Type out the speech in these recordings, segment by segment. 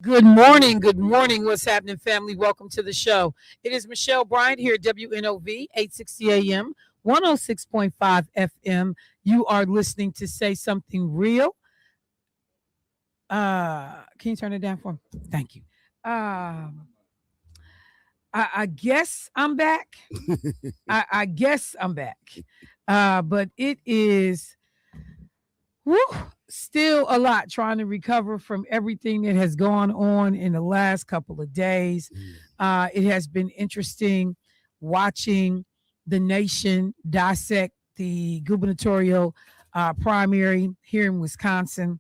Good morning. Good morning. What's happening, family? Welcome to the show. It is Michelle Bryant here at WNOV, 860 AM, 106.5 FM. You are listening to Say Something Real. Can you turn it down for me? Thank you. I guess I'm back. I guess I'm back. But it is still a lot trying to recover from everything that has gone on in the last couple of days. It has been interesting watching the nation dissect the gubernatorial primary here in Wisconsin,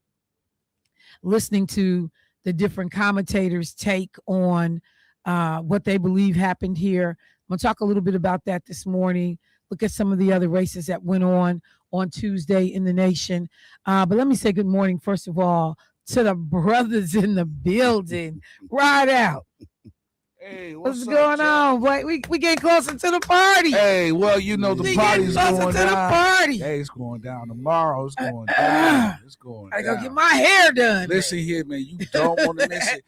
listening to the different commentators' take on what they believe happened here. I'm going to talk a little bit about that this morning, look at some of the other races that went on Tuesday in the nation. But let me say good morning, first of all, to the brothers in the building. Right out. Hey, what's going on? Boy, we getting closer to the party. Hey, well, you know the party's going down. The party. Hey, it's going down tomorrow. It's going down. It's going down. I gotta get my hair done. Listen here, man. You don't want to miss it.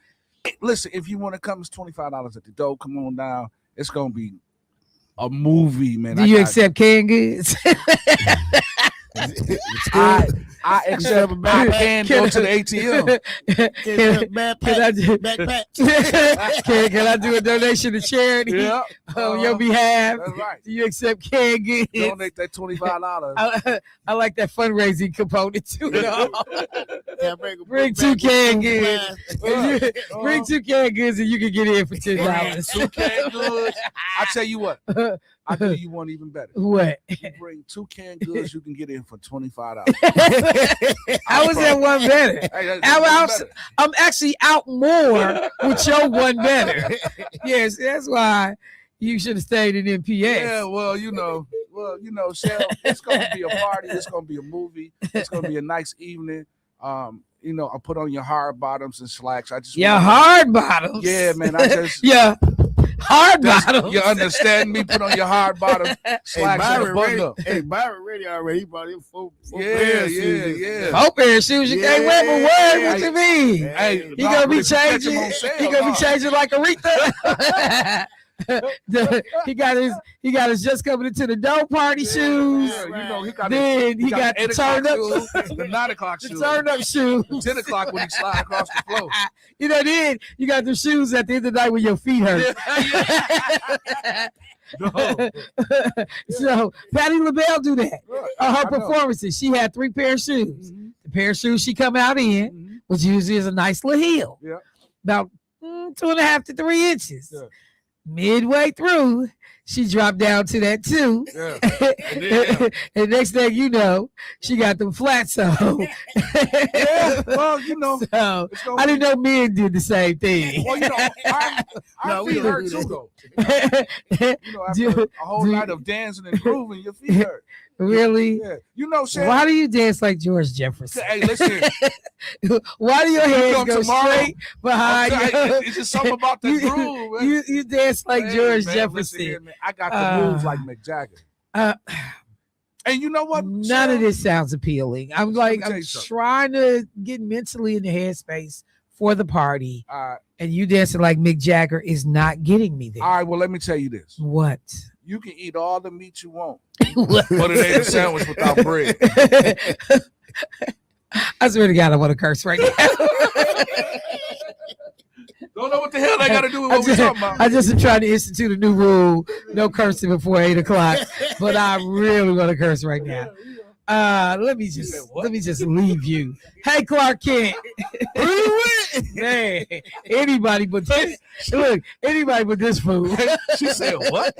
Listen, if you want to come, it's $25 at the door. Come on down. It's gonna be a movie, man. Do you accept canned goods? I accept. I can go to the ATM. Can I do a donation to charity on your behalf? That's right. Do you accept canned goods? Donate that $25. I like that fundraising component too. Bring two canned goods. Bring two canned goods and you can get in for $10. Two canned goods. I tell you what. I'll do you one even better. What? You bring two canned goods, you can get in for $25. I was at one better. I'm actually out more with your one better. Yes, that's why you should have stayed in MPS. Yeah, well, Shell, it's gonna be a party, it's gonna be a movie, it's gonna be a nice evening. I put on your hard bottoms and slacks. Hard bottoms. Yeah, man. Hard bottom. You understand me? Put on your hard bottom slacks and a button up. Hey, Byron ready already. He brought in four pair of shoes. Yeah. 4 pair of shoes. You can't wear but one. What you mean? Hey, he gonna be changing. He gonna be changing like Aretha. he got his just coming into the dough party shoes. Yeah, he got the turn up shoes, the 9 o'clock shoes, the turn up shoes, 10 o'clock when he slide across the floor. Then you got the shoes at the end of the night when your feet hurt. No. So Patti LaBelle do that on her performances. She had 3 pair of shoes. Mm-hmm. The pair of shoes she come out in, which usually is a nice little heel, about 2.5 to 3 inches. Yeah. Midway through, she dropped down to that 2. Yeah. And next thing you know, she got them flats on. Well, So I didn't know men did the same thing. Well, our feet hurt too, though. After a whole night of dancing and grooving, your feet hurt. Really? Yeah. Shannon, why do you dance like George Jefferson? Hey, listen. Why do your hands go straight behind you? It's just something about the groove. Man. You dance like George Jefferson. Here, I got the moves like Mick Jagger. And you know what? None of this sounds appealing. I'm trying to get mentally in the headspace for the party. And you dancing like Mick Jagger is not getting me there. All right, well, let me tell you this. What? You can eat all the meat you want, but it ain't a sandwich without bread. I swear to God, I want to curse right now. Don't know what the hell they got to do with what we're talking about. I just am trying to institute a new rule: no cursing before 8 o'clock. But I really want to curse right now. Let me just leave you. Hey, Clark Kent. Man, anybody but this. Look, anybody but this fool. She said what?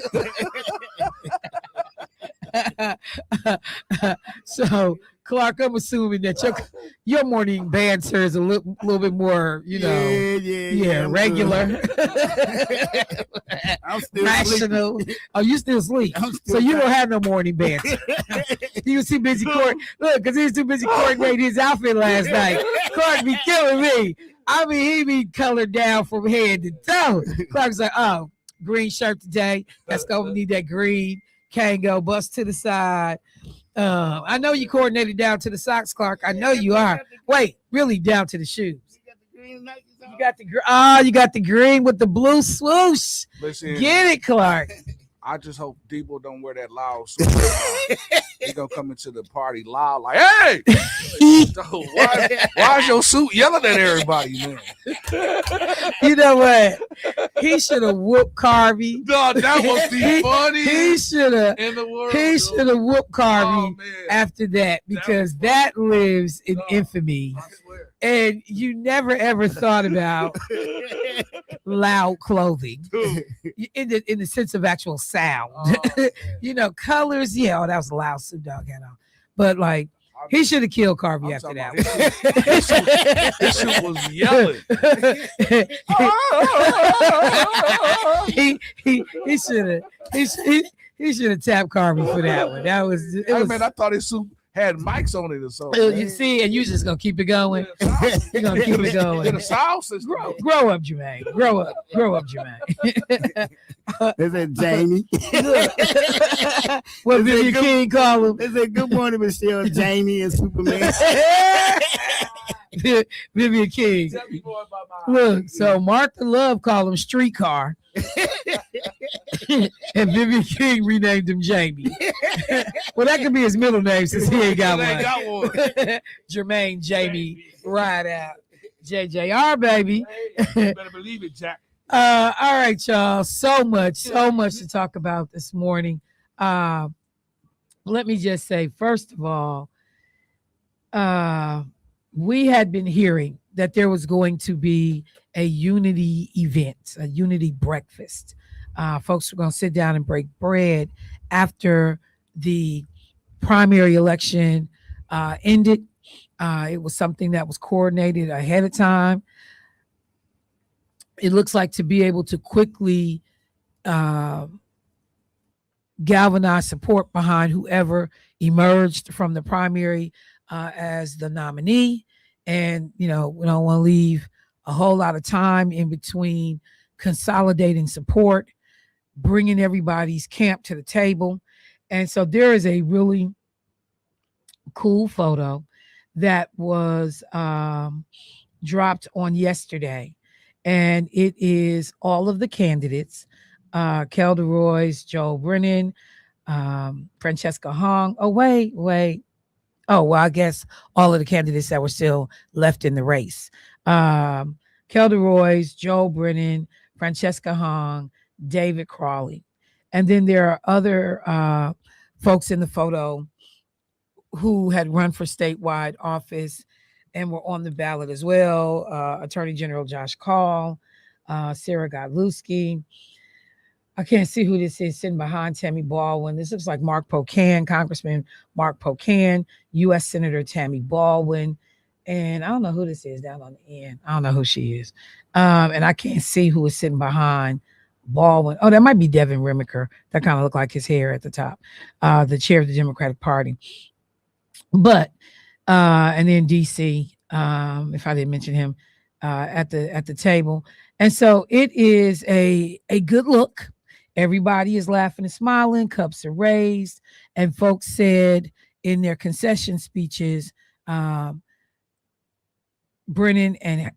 So, Clark, I'm assuming that your morning banter is a little bit more, regular. I'm still rational. Oh, you still sleep. So you don't have no morning banter. He was too busy because he was too busy coordinating his outfit last night. Clark be killing me. I mean, he be colored down from head to toe. Clark's like, oh, green shirt today. That's gonna need that green. Can't go bust to the side. I know you coordinated down to the socks, Clark. I know you are. Wait, really down to the shoes. green Nikes on? You got you got the green with the blue swoosh. Listen, Get it, Clark. I just hope Debo don't wear that loud suit. He gonna come into the party loud like, hey! So why is your suit yelling at everybody, man? You know what? He should have whooped Carvey. No, that would be funny. He should have. In the world, He should have whooped Carvey Oh, man. after that because that lives in infamy. I swear. And you never ever thought about loud clothing Dude. in the sense of actual sound. Oh, man. You know, colors. Yeah, that was a loud suit dog had on. But like, he should have killed Carvey I'm after talking that. about His suit was yelling. He should have he should have tapped Carvey for that one. That was it. Hey, Was, man, I thought his suit had mics on it or something. you see, and you just gonna keep it going. You're gonna keep it going. In the sound system. Grow up, Jermaine. Grow up, Jermaine. They said Jamie. What They Vivian said King call him? They said good morning, Michelle, Jamie, and Superman. Vivian King. Look, so Martha Love called him Streetcar. And Vivian King renamed him Jamie. Well, that could be his middle name since he ain't got one. Jermaine Jamie Ride Out. JJR, baby. You better believe it, Jack. All right, y'all. So much to talk about this morning. Let me just say, first of all, we had been hearing that there was going to be a unity event, a unity breakfast. Folks were going to sit down and break bread after the primary election ended. It was something that was coordinated ahead of time. It looks like to be able to quickly galvanize support behind whoever emerged from the primary as the nominee. And, you know, we don't want to leave a whole lot of time in between consolidating support, bringing everybody's camp to the table. And so there is a really cool photo that was dropped on yesterday. And it is all of the candidates, Kelda Royce, Joel Brennan, Francesca Hong. Oh, wait. Oh, well, I guess all of the candidates that were still left in the race. Kelda Royce, Joel Brennan, Francesca Hong, David Crawley. And then there are other folks in the photo who had run for statewide office and were on the ballot as well. Attorney General Josh Call, Sarah Godlewski. I can't see who this is sitting behind Tammy Baldwin. This looks like Mark Pocan, Congressman Mark Pocan, U.S. Senator Tammy Baldwin. And I don't know who this is down on the end. I don't know who she is. And I can't see who is sitting behind Baldwin. Oh, that might be Devin Remiker. That kind of looked like his hair at the top. The chair of the Democratic Party. But and then DC, if I didn't mention him, at the table. And so it is a good look. Everybody is laughing and smiling, cups are raised, and folks said in their concession speeches, Brennan and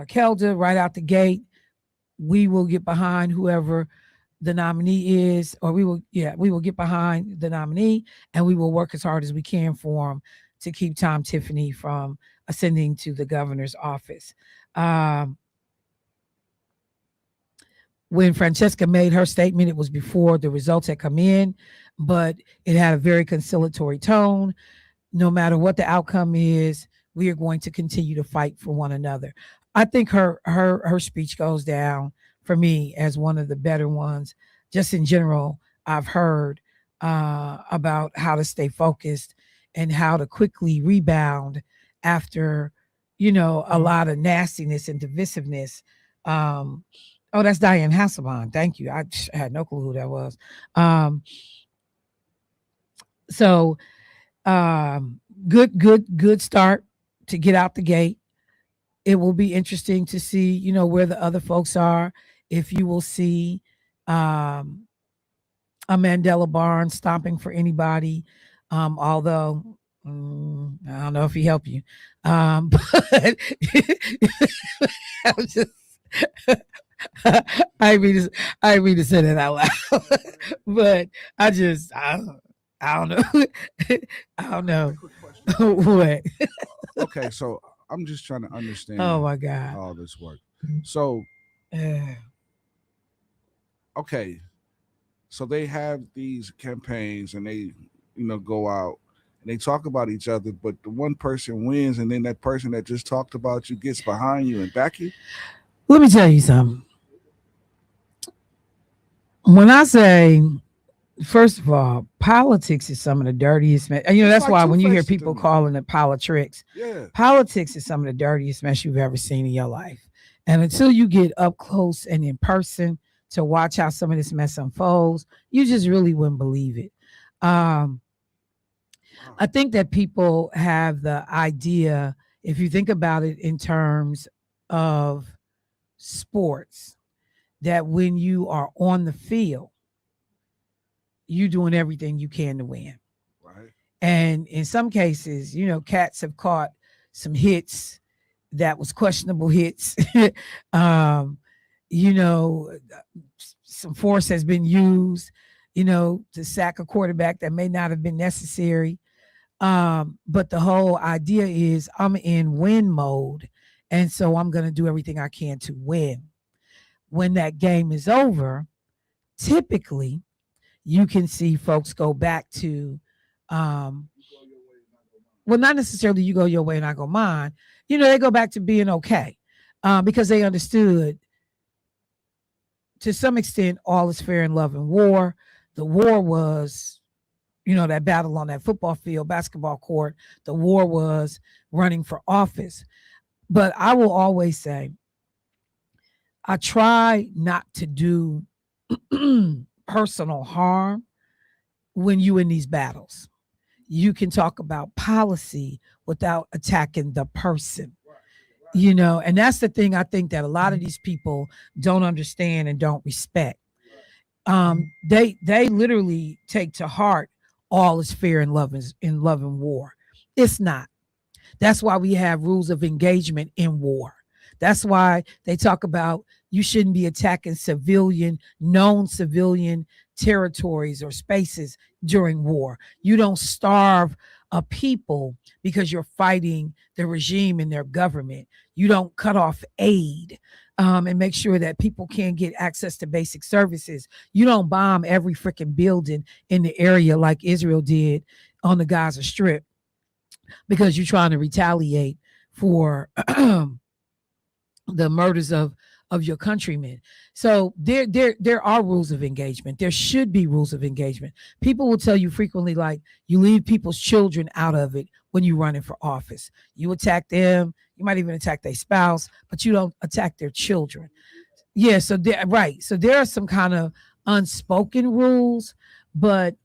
Kelda right out the gate, we will get behind whoever the nominee is, or we will get behind the nominee, and we will work as hard as we can for him to keep Tom Tiffany from ascending to the governor's office. When Francesca made her statement, it was before the results had come in, but it had a very conciliatory tone. No matter what the outcome is, we are going to continue to fight for one another. I think her speech goes down for me as one of the better ones. Just in general, I've heard about how to stay focused and how to quickly rebound after, a lot of nastiness and divisiveness. Oh, that's Diane Hasselbein. Thank you. I had no clue who that was. Good start to get out the gate. It will be interesting to see, where the other folks are. If you will see a Mandela Barnes stomping for anybody, although I don't know if he helped you, but I was just I mean to say that out loud, but I don't know. I don't know Quick question. what. Okay, so I'm just trying to understand Oh my God. how this work. So Uh, okay, so they have these campaigns and they go out and they talk about each other, but the one person wins, and then that person that just talked about you gets behind you and back you. Let me tell you something. When I say, first of all, politics is some of the dirtiest mess. You know, It's that's like why when you hear Two-Faced to people me. calling it politics, Yeah, politics is some of the dirtiest mess you've ever seen in your life. And until you get up close and in person to watch how some of this mess unfolds, you just really wouldn't believe it. Um, wow. I think that people have the idea, if you think about it in terms of sports, that when you are on the field, you doing everything you can to win. Right. And in some cases, cats have caught some hits that was questionable hits. um, you know, some force has been used, to sack a quarterback that may not have been necessary. But the whole idea is I'm in win mode. And so I'm going to do everything I can to win. When that game is over, typically you can see folks go back to, well, not necessarily you go your way and I go mine. They go back to being okay, because they understood to some extent all is fair in love and war. The war was, that battle on that football field, basketball court. The war was running for office. But I will always say, I try not to do personal harm when you in these battles. You can talk about policy without attacking the person. And that's the thing I think that a lot of these people don't understand and don't respect. They literally take to heart all is fair in love and war. It's not. That's why we have rules of engagement in war. That's why they talk about you shouldn't be attacking known civilian territories or spaces during war. You don't starve a people because you're fighting the regime and their government. You don't cut off aid, and make sure that people can't get access to basic services. You don't bomb every freaking building in the area like Israel did on the Gaza Strip because you're trying to retaliate for the murders of your countrymen. So there are rules of engagement. There should be rules of engagement. People will tell you frequently, like, you leave people's children out of it when you're running for office. You attack them. You might even attack their spouse, but you don't attack their children. Yeah. So right. So there are some kind of unspoken rules, but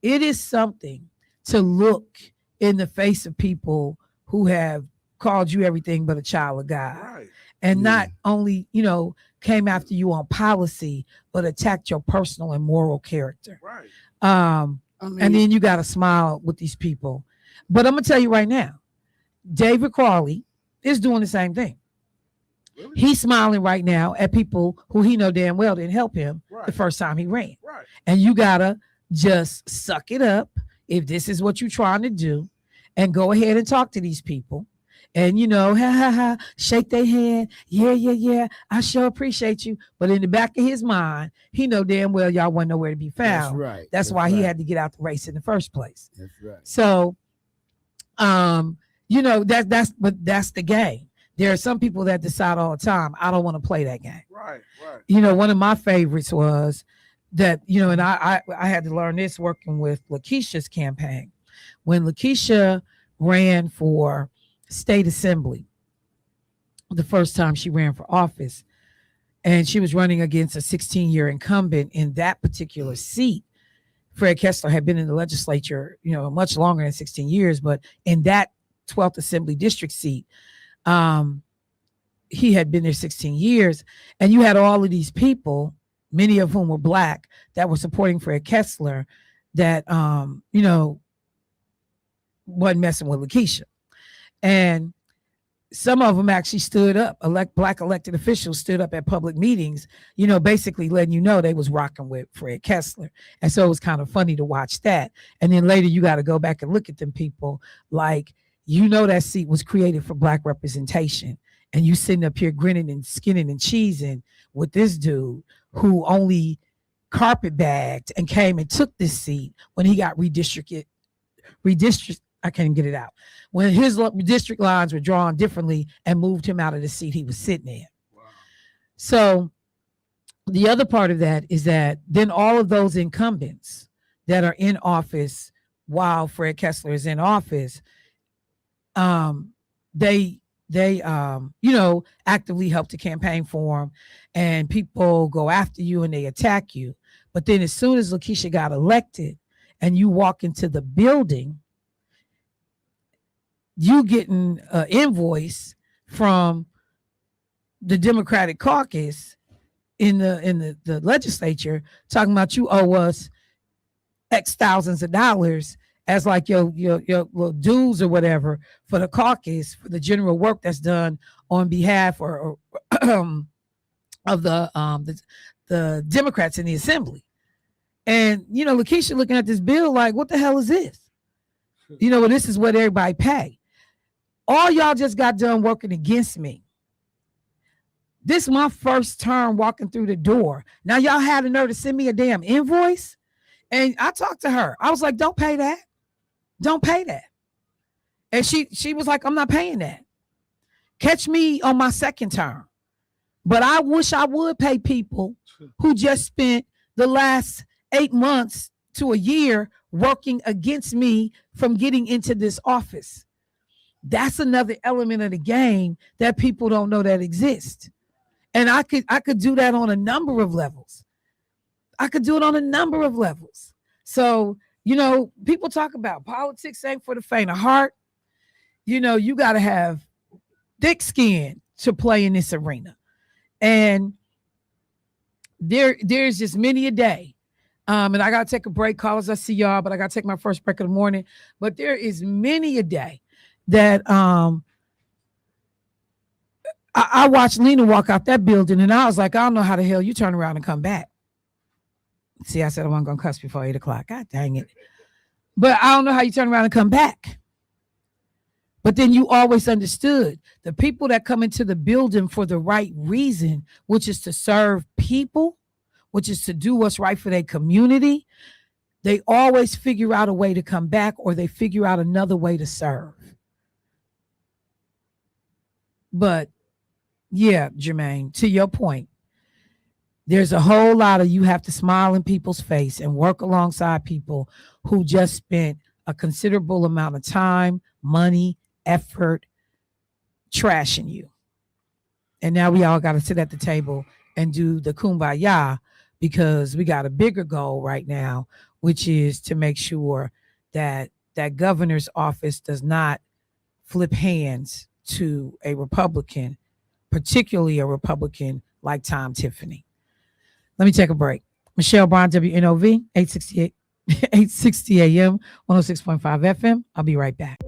it is something to look in the face of people who have called you everything but a child of God. Right. And not only, came after you on policy, but attacked your personal and moral character. Right. And then you got to smile with these people. But I'm going to tell you right now, David Crawley is doing the same thing. Really? He's smiling right now at people who he know damn well didn't help him Right. the first time he ran. Right. And you got to just suck it up if this is what you're trying to do, and go ahead and talk to these people. And, shake their hand. Yeah. I sure appreciate you. But in the back of his mind, he know damn well y'all wasn't nowhere to be found. That's right. That's why he had to get out the race in the first place. That's right. So, that's the game. There are some people that decide all the time, I don't want to play that game. Right. Right. One of my favorites was that, and I had to learn this working with Lakeisha's campaign. When Lakeisha ran for state assembly the first time she ran for office, and she was running against a 16-year incumbent in that particular seat. Fred Kessler had been in the legislature, much longer than 16 years, but in that 12th Assembly District seat, he had been there 16 years. And you had all of these people, many of whom were Black, that were supporting Fred Kessler, that, wasn't messing with Lakeisha. And some of them actually stood up, black elected officials stood up at public meetings, basically letting you know they was rocking with Fred Kessler. And so it was kind of funny to watch that. And then later you got to go back and look at them people like, that seat was created for black representation. And you sitting up here grinning and skinning and cheesing with this dude who only carpetbagged and came and took this seat when he got redistricted. I can't even get it out. When his district lines were drawn differently and moved him out of the seat he was sitting in. Wow. So the other part of that is that then all of those incumbents that are in office while Fred Kessler is in office, they actively help to campaign for him, and people go after you and they attack you. But then as soon as Lakeisha got elected and you walk into the building, you getting an invoice from the Democratic caucus in the legislature talking about you owe us X thousands of dollars as like your little dues or whatever for the caucus, for the general work that's done on behalf or of the Democrats in the assembly. And Lakeisha looking at this bill like, what the hell is this? Well, this is what everybody pay. All y'all just got done working against me. This is my first term walking through the door. Now y'all had the nerve to send me a damn invoice. And I talked to her. I was like, don't pay that. Don't pay that. And she was like, I'm not paying that. Catch me on my second term. But I wish I would pay people who just spent the last 8 months to a year working against me from getting into this office. That's another element of the game that people don't know that exists. And I could do that on a number of levels. So, people talk about politics ain't for the faint of heart. You got to have thick skin to play in this arena. And there's just many a day. And I got to take a break. Callers, I see y'all, but I got to take my first break of the morning. But there is many a day that I watched Lena walk out that building, and I was like, I don't know how the hell you turn around and come back. See, I said I wasn't going to cuss before 8 o'clock. God dang it. But I don't know how you turn around and come back. But then you always understood the people that come into the building for the right reason, which is to serve people, which is to do what's right for their community. They always figure out a way to come back, or they figure out another way to serve. But yeah, Jermaine, to your point, there's a whole lot of you have to smile in people's face and work alongside people who just spent a considerable amount of time, money, effort, trashing you. And now we all got to sit at the table and do the kumbaya because we got a bigger goal right now, which is to make sure that that governor's office does not flip hands to a Republican, particularly a Republican like Tom Tiffany. Let me take a break. Michelle Bryant, WNOV, 860 AM, 106.5 FM. I'll be right back.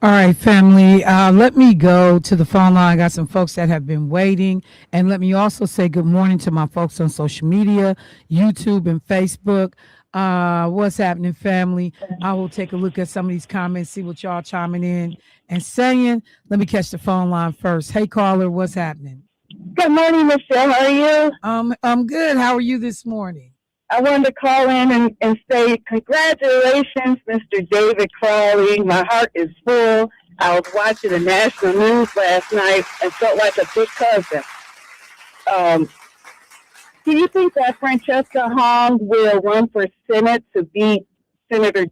All right, family. Let me go to the phone line. I got some folks that have been waiting. And let me also say good morning to my folks on social media, YouTube and Facebook. What's happening, family? I will take a look at some of these comments, see what y'all chiming in and saying. Let me catch the phone line first. Hey, caller, what's happening? Good morning, Michelle. How are you? I'm good. How are you this morning? I wanted to call in and say congratulations, Mr. David Crawley. My heart is full. I was watching the national news last night and felt like a big cousin. Do you think that Francesca Hong will run for Senate to beat Senator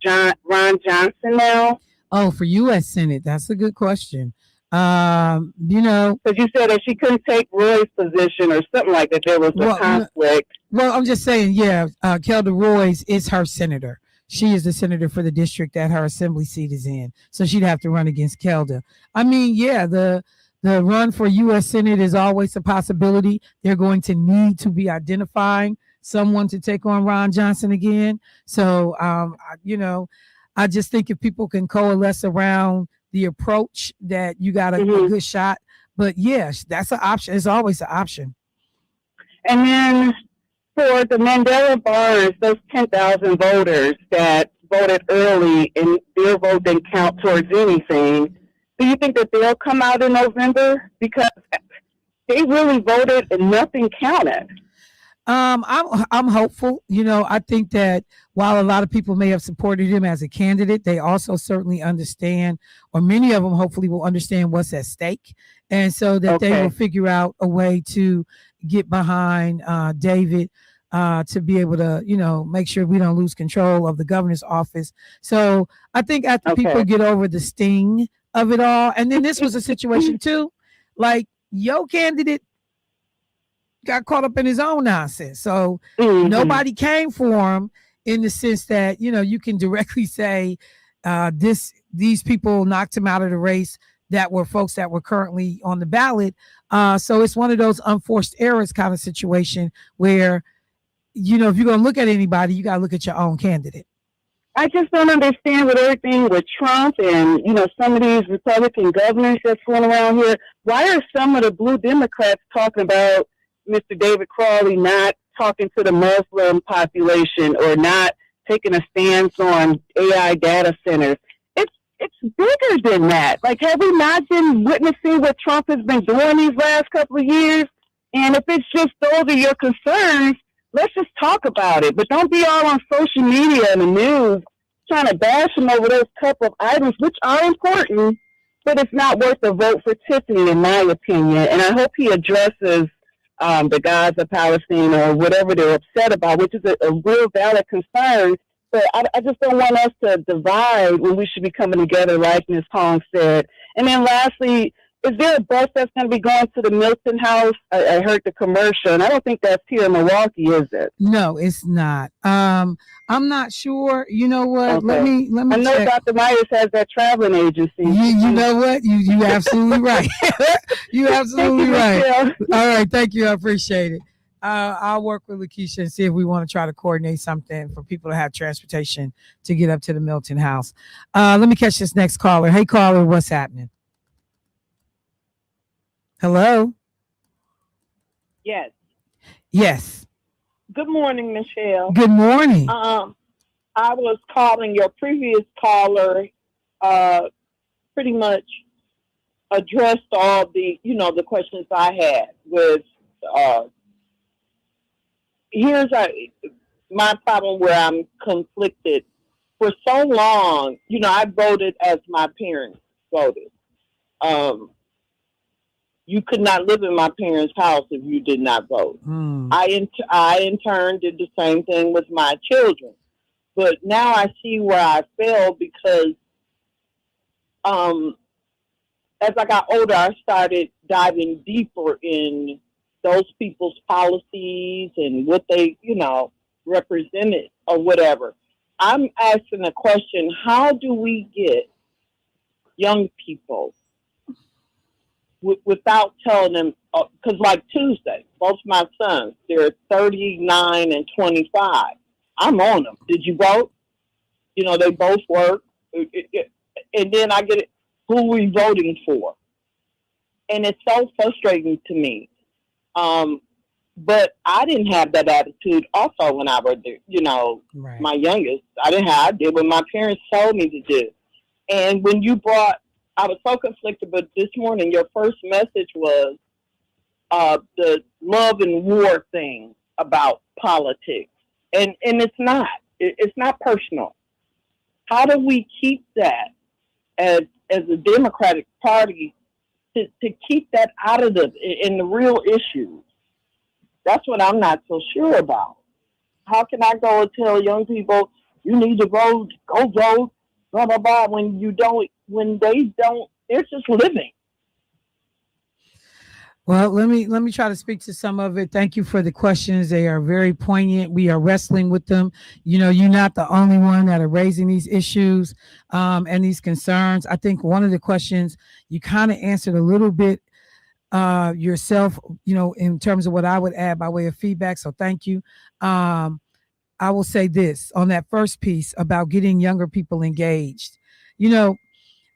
Ron Johnson now? Oh, for U.S. Senate. That's a good question. Because you said that she couldn't take Roy's position or something like that. There was a conflict. Well, I'm just saying, yeah, Kelda Royce is her senator. She is the senator for the district that her assembly seat is in. So she'd have to run against Kelda. I mean, yeah, the run for U.S. Senate is always a possibility. They're going to need to be identifying someone to take on Ron Johnson again. So, I just think if people can coalesce around the approach, that you got a good shot. But yes, that's an option. It's always an option. And then for the Mandela bars, those 10,000 voters that voted early and their vote didn't count towards anything, do you think that they'll come out in November? Because they really voted and nothing counted. I'm hopeful. I think that while a lot of people may have supported him as a candidate, they also certainly understand, or many of them hopefully will understand what's at stake. And so that they will figure out a way to get behind David to be able to, make sure we don't lose control of the governor's office. So I think after people get over the sting of it all, and then this was a situation too, like your candidate got caught up in his own nonsense. So nobody came for him in the sense that, you can directly say these people knocked him out of the race that were folks that were currently on the ballot. So it's one of those unforced errors kind of situation where, if you're going to look at anybody, you got to look at your own candidate. I just don't understand with everything with Trump and, some of these Republican governors that's going around here. Why are some of the blue Democrats talking about Mr. David Crawley not talking to the Muslim population or not taking a stance on AI data centers? It's bigger than that. Like, have we not been witnessing what Trump has been doing these last couple of years? And if it's just those are your concerns, let's just talk about it. But don't be all on social media and the news trying to bash him over those couple of items, which are important, but it's not worth a vote for Tiffany, in my opinion. And I hope he addresses the Gaza, Palestine, or whatever they're upset about, which is a real valid concern. But I just don't want us to divide when we should be coming together, like Ms. Hong said. And then lastly, is there a bus that's going to be going to the Milton House? I heard the commercial, and I don't think that's here in Milwaukee, is it? No, it's not. I'm not sure. You know what? Okay. Let me I know check. Dr. Myers has that traveling agency. You know what? You absolutely right. You absolutely right. Michelle. All right. Thank you. I appreciate it. I'll work with Lakeisha and see if we want to try to coordinate something for people to have transportation to get up to the Milton House. Let me catch this next caller. Hey, caller, what's happening? Hello? Yes. Yes. Good morning, Michelle. Good morning. I was calling your previous caller, pretty much addressed all the, the questions I had with, here's my problem where I'm conflicted. For so long, I voted as my parents voted. You could not live in my parents' house if you did not vote. I in turn did the same thing with my children. But now I see where I failed because as I got older, I started diving deeper in those people's policies and what they, represented or whatever. I'm asking the question, how do we get young people without telling them, because like Tuesday, both my sons, they're 39 and 25. I'm on them. Did you vote? They both work. And then I get it, who are we voting for? And it's so frustrating to me. But I didn't have that attitude also when I was there, Right. My youngest. I did what my parents told me to do. And when you I was so conflicted, but this morning your first message was the love and war thing about politics. And it's not. It's not personal. How do we keep that as a Democratic Party to keep that out of in the real issues? That's what I'm not so sure about. How can I go and tell young people, you need to vote, go vote, blah, blah, blah, when they don't, they're just living. Well, let me try to speak to some of it. Thank you for the questions. They are very poignant. We are wrestling with them. You're not the only one that are raising these issues and these concerns. I think one of the questions you kind of answered a little bit yourself, in terms of what I would add by way of feedback. So thank you. I will say this on that first piece about getting younger people engaged.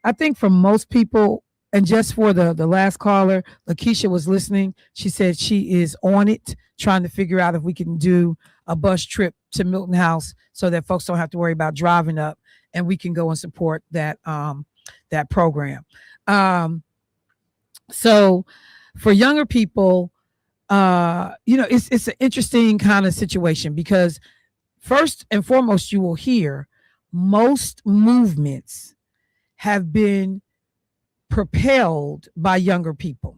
I think for most people, and just for the last caller, Lakeisha was listening. She said she is on it, trying to figure out if we can do a bus trip to Milton House so that folks don't have to worry about driving up, and we can go and support that program. So for younger people, it's an interesting kind of situation, because first and foremost, you will hear most movements have been propelled by younger people.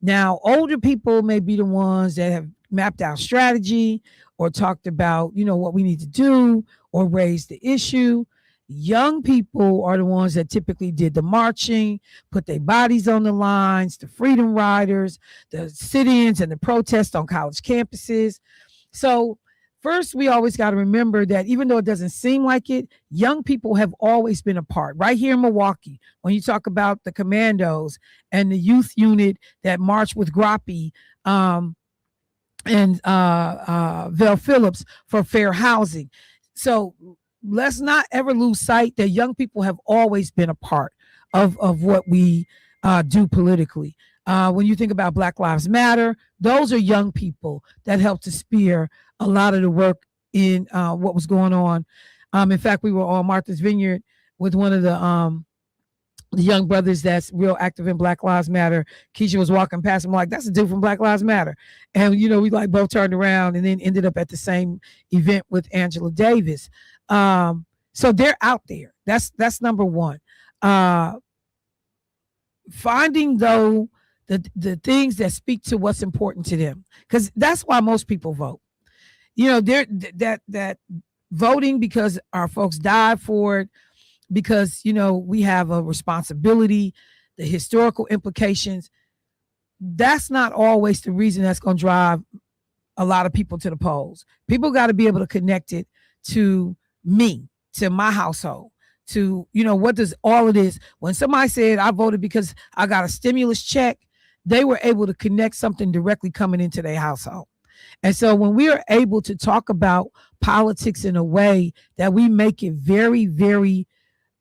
Now, older people may be the ones that have mapped out strategy or talked about, what we need to do or raised the issue. Young people are the ones that typically did the marching, put their bodies on the lines, the freedom riders, the sit-ins and the protests on college campuses. So first, we always got to remember that even though it doesn't seem like it, young people have always been a part. Right here in Milwaukee, when you talk about the Commandos and the youth unit that marched with Groppy and Val Phillips for fair housing. So let's not ever lose sight that young people have always been a part of what we do politically. When you think about Black Lives Matter, those are young people that helped to spear a lot of the work in what was going on. In fact, we were on Martha's Vineyard with one of the young brothers that's real active in Black Lives Matter. Keisha was walking past him like, that's a dude from Black Lives Matter. And, we like both turned around and then ended up at the same event with Angela Davis. So they're out there. That's number one. Finding though the things that speak to what's important to them, because that's why most people vote. They're that voting because our folks died for it, because we have a responsibility, the historical implications. That's not always the reason that's going to drive a lot of people to the polls. People got to be able to connect it to me, to my household, to what does all of this. When somebody said I voted because I got a stimulus check, they were able to connect something directly coming into their household. And so when we are able to talk about politics in a way that we make it very, very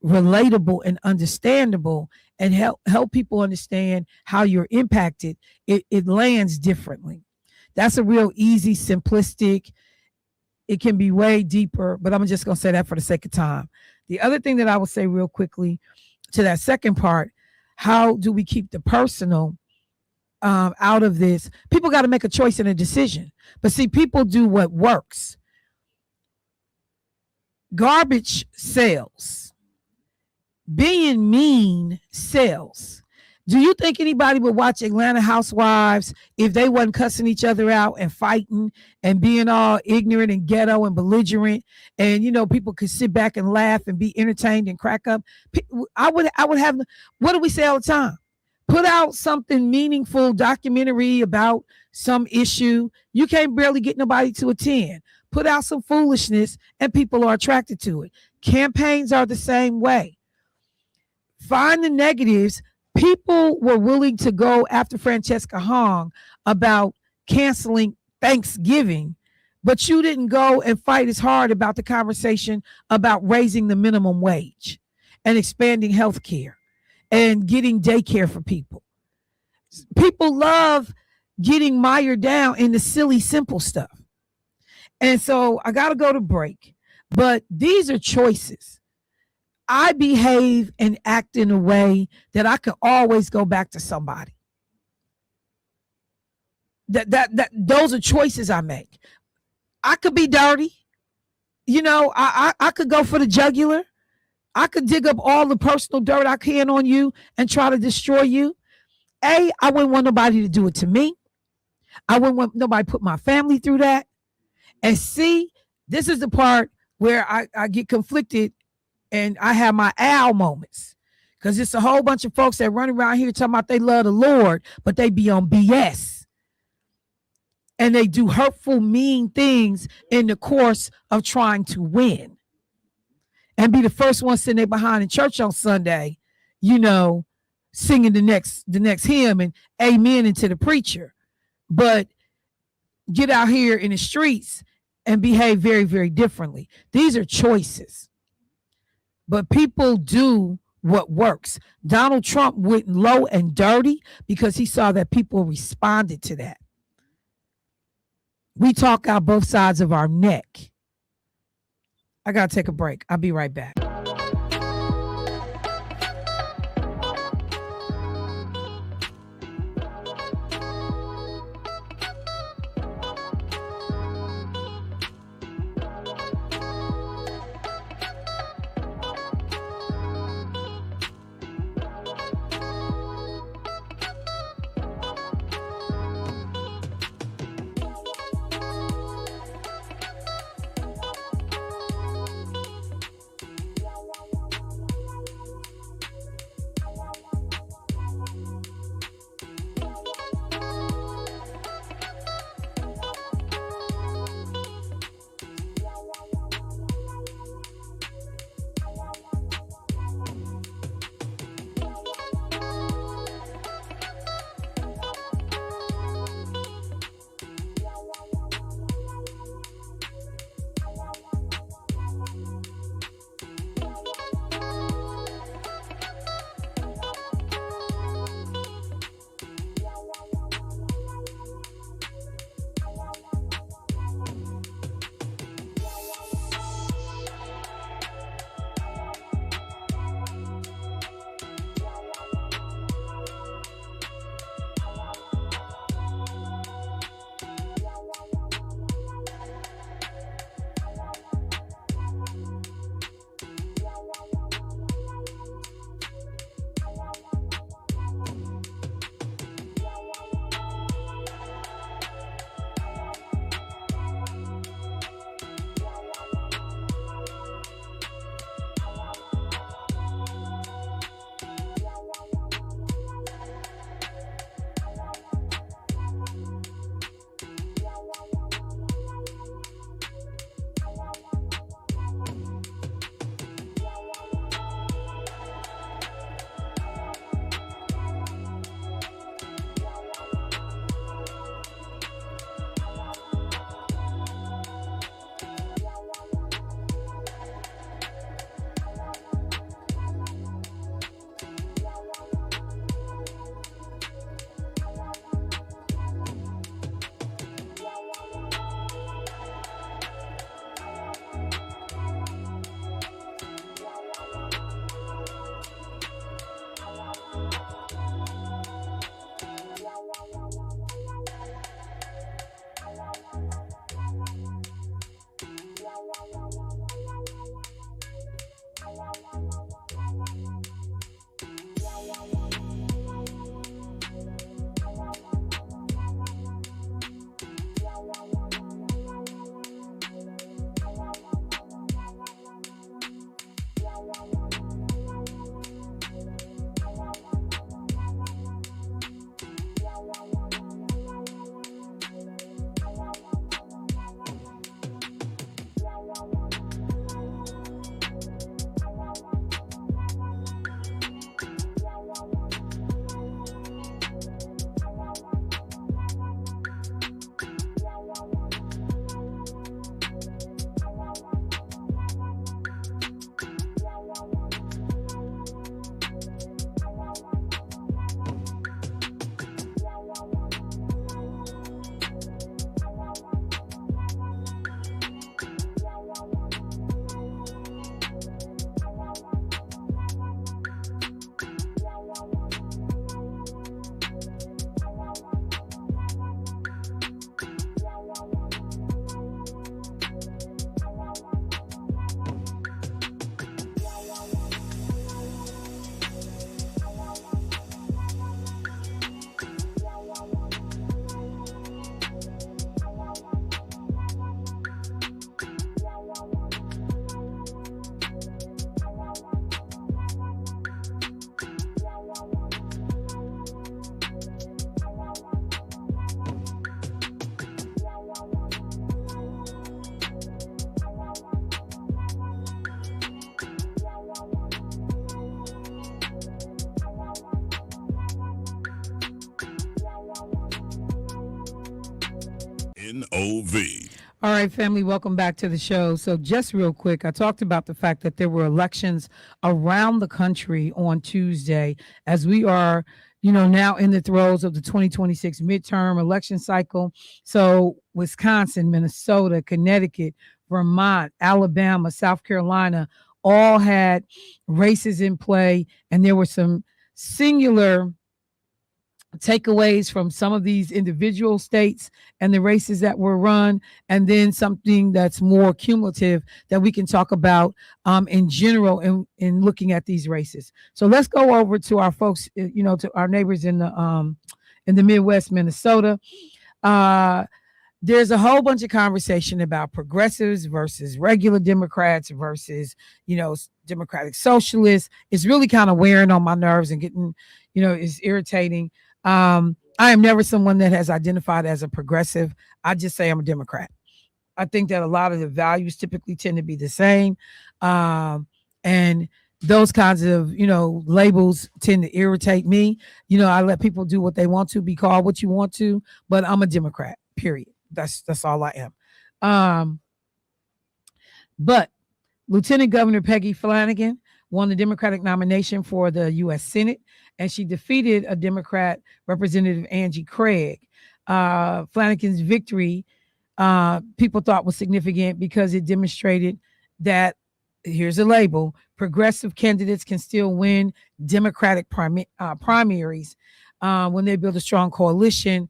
relatable and understandable, and help people understand how you're impacted, it lands differently. That's a real easy, simplistic. It can be way deeper, but I'm just going to say that for the sake of time. The other thing that I would say real quickly to that second part, how do we keep the personal out of this? People got to make a choice and a decision. But see, people do what works. Garbage sells. Being mean sells. Do you think anybody would watch Atlanta Housewives if they wasn't cussing each other out and fighting and being all ignorant and ghetto and belligerent, and people could sit back and laugh and be entertained and crack up? I would have, what do we say all the time? Put out something meaningful, documentary about some issue. You can't barely get nobody to attend. Put out some foolishness and people are attracted to it. Campaigns are the same way. Find the negatives. People were willing to go after Francesca Hong about canceling Thanksgiving, but you didn't go and fight as hard about the conversation about raising the minimum wage and expanding health care and getting daycare for people. People love getting mired down in the silly, simple stuff. And so I got to go to break, but these are choices. I behave and act in a way that I can always go back to somebody. Those are choices I make. I could be dirty. I could go for the jugular. I could dig up all the personal dirt I can on you and try to destroy you. I wouldn't want nobody to do it to me. I wouldn't want nobody to put my family through that. And see, this is the part where I get conflicted and I have my owl moments, because it's a whole bunch of folks that run around here talking about they love the Lord, but they be on BS. And they do hurtful, mean things in the course of trying to win. And be the first one sitting there behind in church on Sunday, singing the next hymn and amen into the preacher, but get out here in the streets and behave very, very differently. These are choices, but people do what works. Donald Trump went low and dirty because he saw that people responded to that. We talk out both sides of our neck. I gotta take a break. I'll be right back. WNOV. All right, family, welcome back to the show. So just real quick, I talked about the fact that there were elections around the country on Tuesday as we are, now in the throes of the 2026 midterm election cycle. So Wisconsin, Minnesota, Connecticut, Vermont, Alabama, South Carolina, all had races in play. And there were some singular takeaways from some of these individual states and the races that were run, and then something that's more cumulative that we can talk about in general in looking at these races. So let's go over to our folks, to our neighbors in the Midwest, Minnesota. There's a whole bunch of conversation about progressives versus regular Democrats versus, Democratic socialists. It's really kind of wearing on my nerves and getting, it's irritating. I am never someone that has identified as a progressive. I just say I'm a Democrat. I think that a lot of the values typically tend to be the same. And those kinds of, labels tend to irritate me. I let people do what they want to, be called what you want to, but I'm a Democrat, period. That's all I am. But Lieutenant Governor Peggy Flanagan won the Democratic nomination for the U.S. Senate, and she defeated a Democrat, Representative Angie Craig. Flanagan's victory, people thought was significant because it demonstrated that, here's a label, progressive candidates can still win Democratic primaries when they build a strong coalition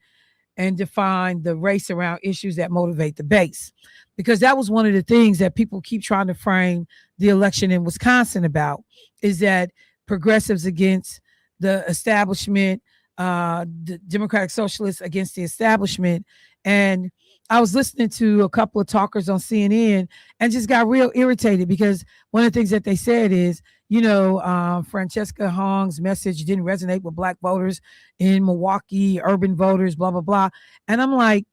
and define the race around issues that motivate the base. Because that was one of the things that people keep trying to frame the election in Wisconsin about, is that progressives against the establishment, the Democratic Socialists against the establishment. And I was listening to a couple of talkers on CNN and just got real irritated because one of the things that they said is, Francesca Hong's message didn't resonate with Black voters in Milwaukee, urban voters, blah, blah, blah. And I'm like,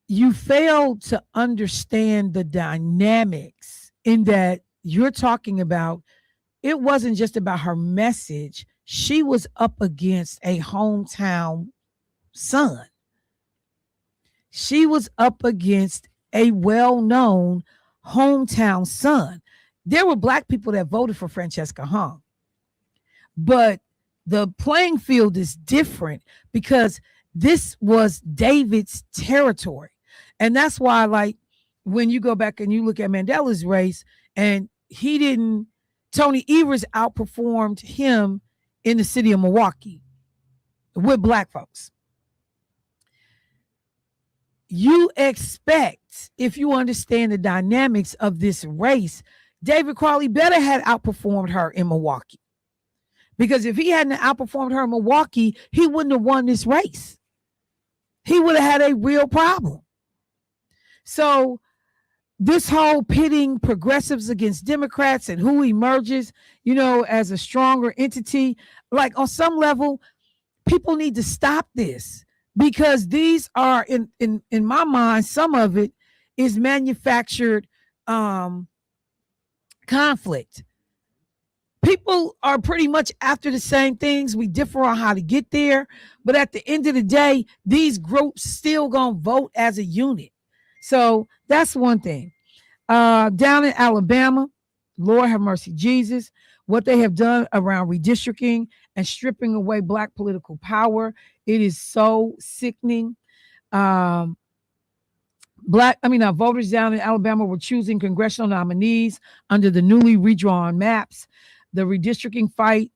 you failed to understand the dynamics in that you're talking about. It wasn't just about her message. She was up against a hometown son. She was up against a well-known hometown son. There were Black people that voted for Francesca Hong, but the playing field is different because this was David's territory. And that's why, like, when you go back and you look at Mandela's race, and Tony Evers outperformed him in the city of Milwaukee with Black folks. You expect, if you understand the dynamics of this race, David Crawley better had outperformed her in Milwaukee. Because if he hadn't outperformed her in Milwaukee, he wouldn't have won this race. He would have had a real problem. So this whole pitting progressives against Democrats and who emerges, as a stronger entity, like on some level, people need to stop this, because these are, in my mind, some of it is manufactured conflict. People are pretty much after the same things. We differ on how to get there, but at the end of the day, these groups still gonna vote as a unit. So that's one thing. Down in Alabama, Lord have mercy, Jesus, what they have done around redistricting and stripping away Black political power, it is so sickening. Voters down in Alabama were choosing congressional nominees under the newly redrawn maps. The redistricting fight,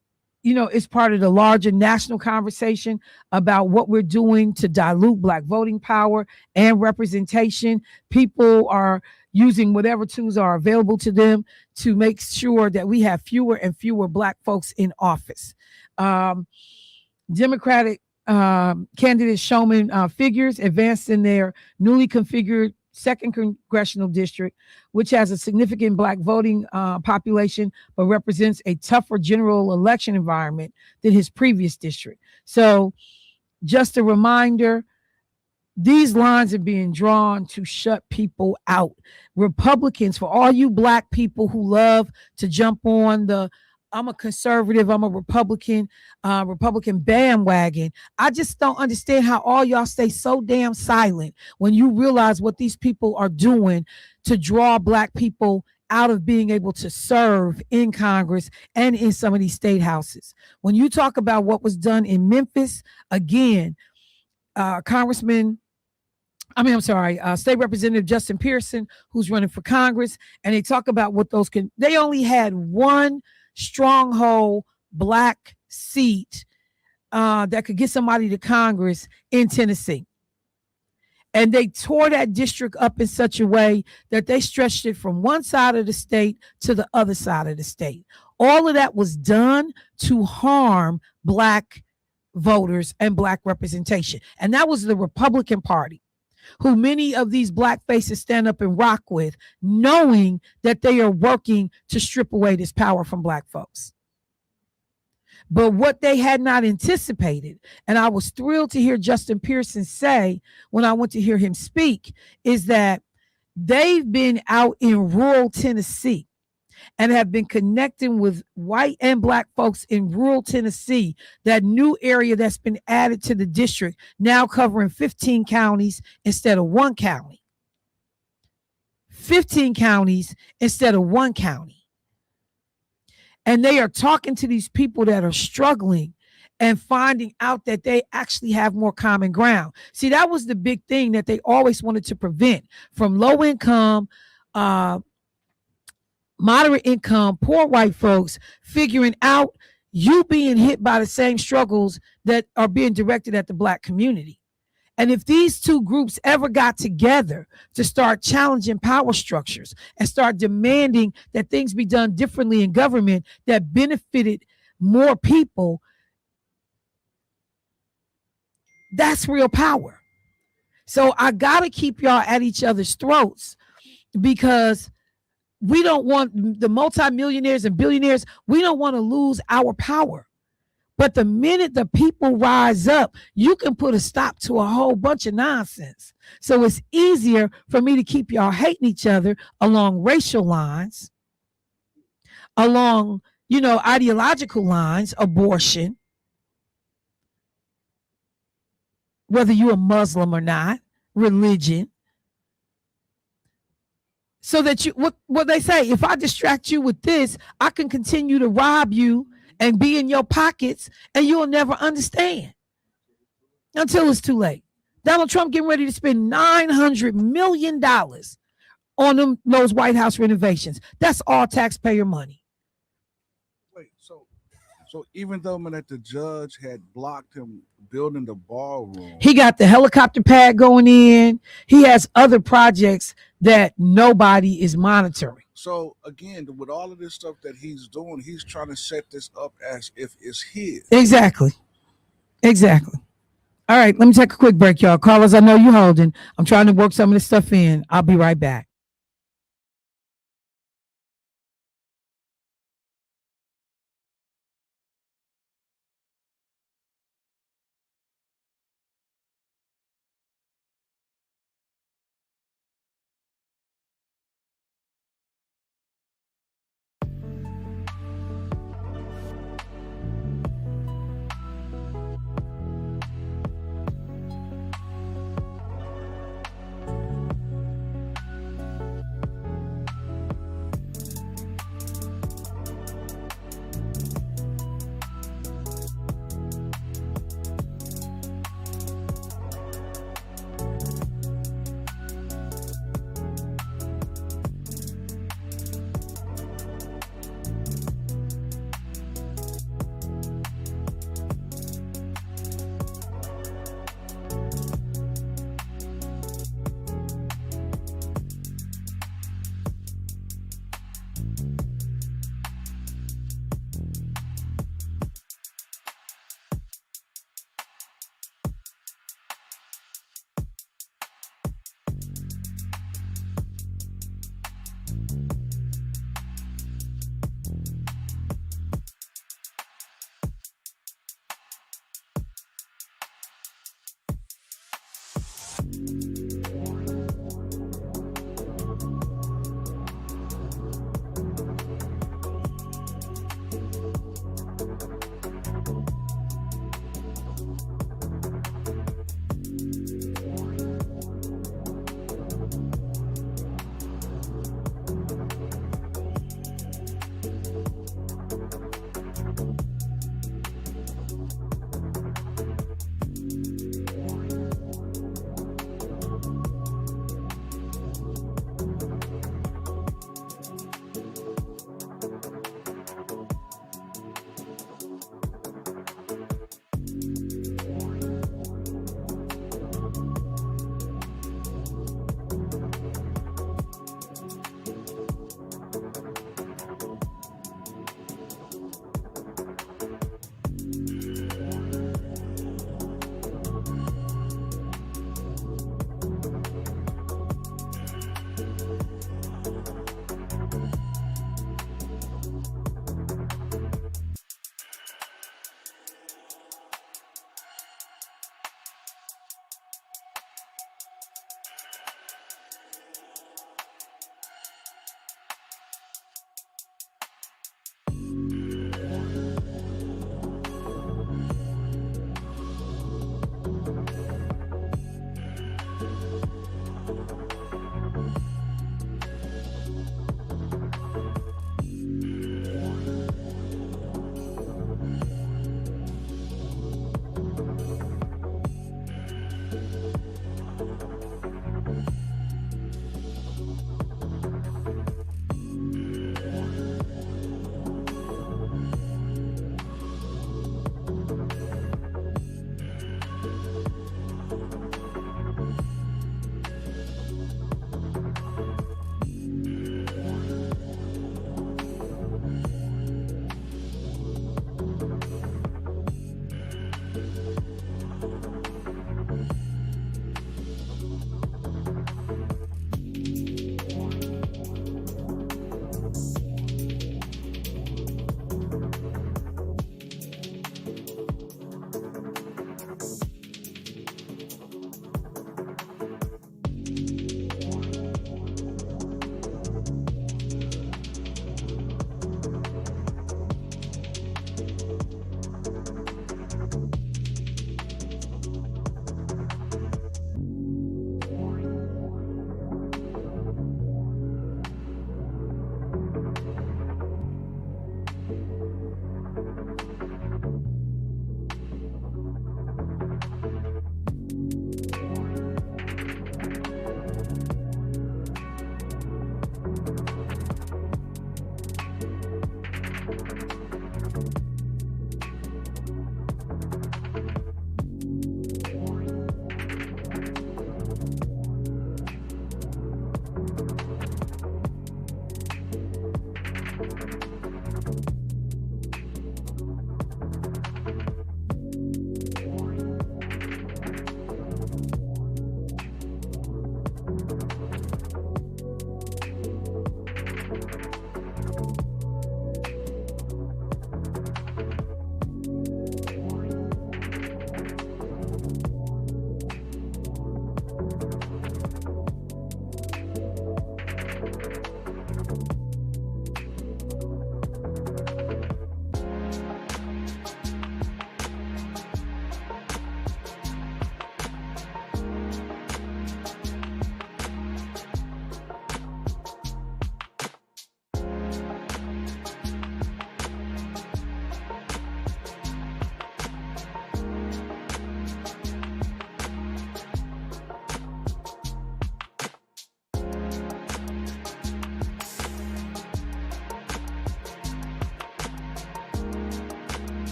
is part of the larger national conversation about what we're doing to dilute Black voting power and representation. People are using whatever tools are available to them to make sure that we have fewer and fewer Black folks in office. Democratic candidate showman figures advanced in their newly configured second congressional district, which has a significant Black voting population, but represents a tougher general election environment than his previous district. So just a reminder, these lines are being drawn to shut people out. Republicans, for all you Black people who love to jump on the I'm a conservative. I'm a Republican, Republican bandwagon. I just don't understand how all y'all stay so damn silent when you realize what these people are doing to draw Black people out of being able to serve in Congress and in some of these state houses. When you talk about what was done in Memphis, again, State Representative Justin Pearson, who's running for Congress, and they talk about what those can, they only had one stronghold Black seat that could get somebody to Congress in Tennessee. And they tore that district up in such a way that they stretched it from one side of the state to the other side of the state. All of that was done to harm Black voters and Black representation. And that was the Republican Party, who many of these Black faces stand up and rock with, knowing that they are working to strip away this power from Black folks. But what they had not anticipated, and I was thrilled to hear Justin Pearson say when I went to hear him speak, is that they've been out in rural Tennessee and have been connecting with white and Black folks in rural Tennessee, that new area that's been added to the district, now covering 15 counties instead of one county. 15 counties instead of one county. And they are talking to these people that are struggling and finding out that they actually have more common ground. See, that was the big thing that they always wanted to prevent from low income, moderate income, poor white folks figuring out you being hit by the same struggles that are being directed at the Black community. And if these two groups ever got together to start challenging power structures and start demanding that things be done differently in government that benefited more people, that's real power. So I got to keep y'all at each other's throats, because we don't want the multimillionaires and billionaires, we don't want to lose our power. But the minute the people rise up, you can put a stop to a whole bunch of nonsense. So it's easier for me to keep y'all hating each other along racial lines, along, ideological lines, abortion, whether you're a Muslim or not, religion. So that what they say, if I distract you with this, I can continue to rob you and be in your pockets, and you'll never understand until it's too late. Donald Trump getting ready to spend $900 million on those White House renovations. That's all taxpayer money. Wait, so even though that the judge had blocked him building the ballroom, he got the helicopter pad going in. He has other projects that nobody is monitoring. So again, with all of this stuff that he's doing, he's trying to set this up as if it's his. Exactly. All right, let me take a quick break, y'all. Callers, I know you're holding. I'm trying to work some of this stuff in. I'll be right back.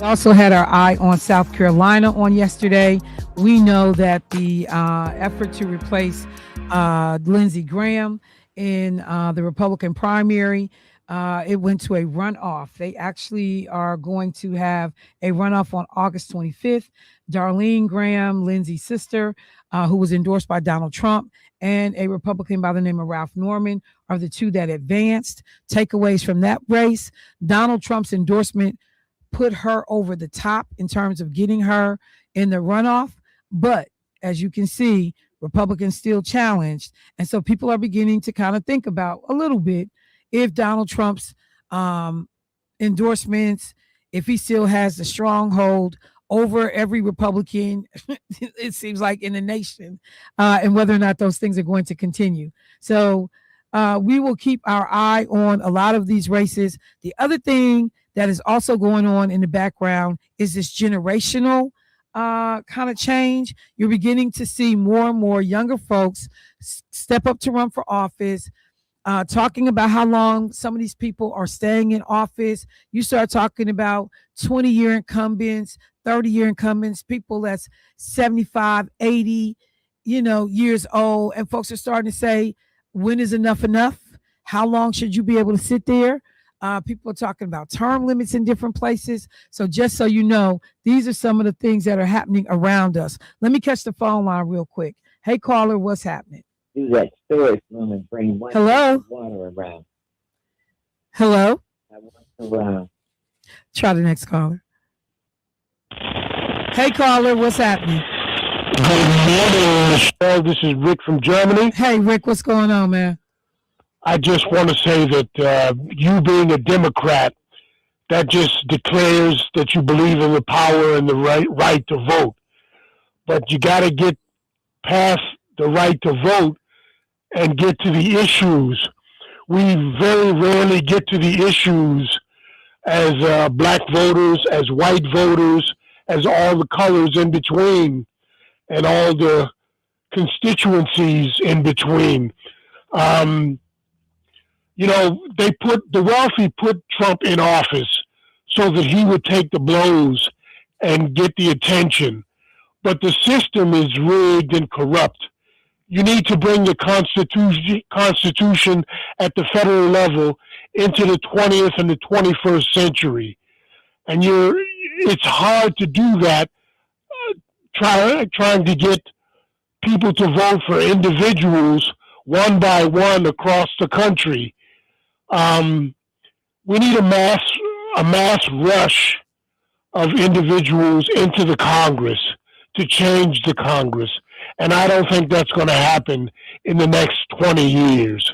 Also had our eye on South Carolina on yesterday. We know that the effort to replace Lindsey Graham in the Republican primary, it went to a runoff. They actually are going to have a runoff on August 25th. Darlene Graham, Lindsey's sister, who was endorsed by Donald Trump, and a Republican by the name of Ralph Norman are the two that advanced. Takeaways from that race: Donald Trump's endorsement put her over the top in terms of getting her in the runoff. But as you can see, Republicans still challenged. And so people are beginning to kind of think about a little bit if Donald Trump's endorsements, if he still has the stronghold over every Republican, it seems like, in the nation, and whether or not those things are going to continue. So we will keep our eye on a lot of these races. The other thing that is also going on in the background is this generational kind of change. You're beginning to see more and more younger folks step up to run for office, talking about how long some of these people are staying in office. You start talking about 20-year incumbents, 30-year incumbents, people that's 75, 80, years old. And folks are starting to say, when is enough enough? How long should you be able to sit there? People are talking about term limits in different places. So just so you know, these are some of the things that are happening around us. Let me catch the phone line real quick. Hey, caller, what's happening? Do that storage room and bring Hello? water around. Hello? Around. Try the next caller. Hey, caller, what's happening? Good morning, Michelle. This is Rick from Germany. Hey, Rick, what's going on, man? I just want to say that you being a Democrat, that just declares that you believe in the power and the right to vote. But you got to get past the right to vote and get to the issues. We very rarely get to the issues as black voters, as white voters, as all the colors in between, and all the constituencies in between. The wealthy put Trump in office so that he would take the blows and get the attention. But the system is rigged and corrupt. You need to bring the Constitution at the federal level into the 20th and the 21st century. And it's hard to do that, trying to get people to vote for individuals one by one across the country. We need a mass rush of individuals into the Congress to change the Congress. And I don't think that's going to happen in the next 20 years.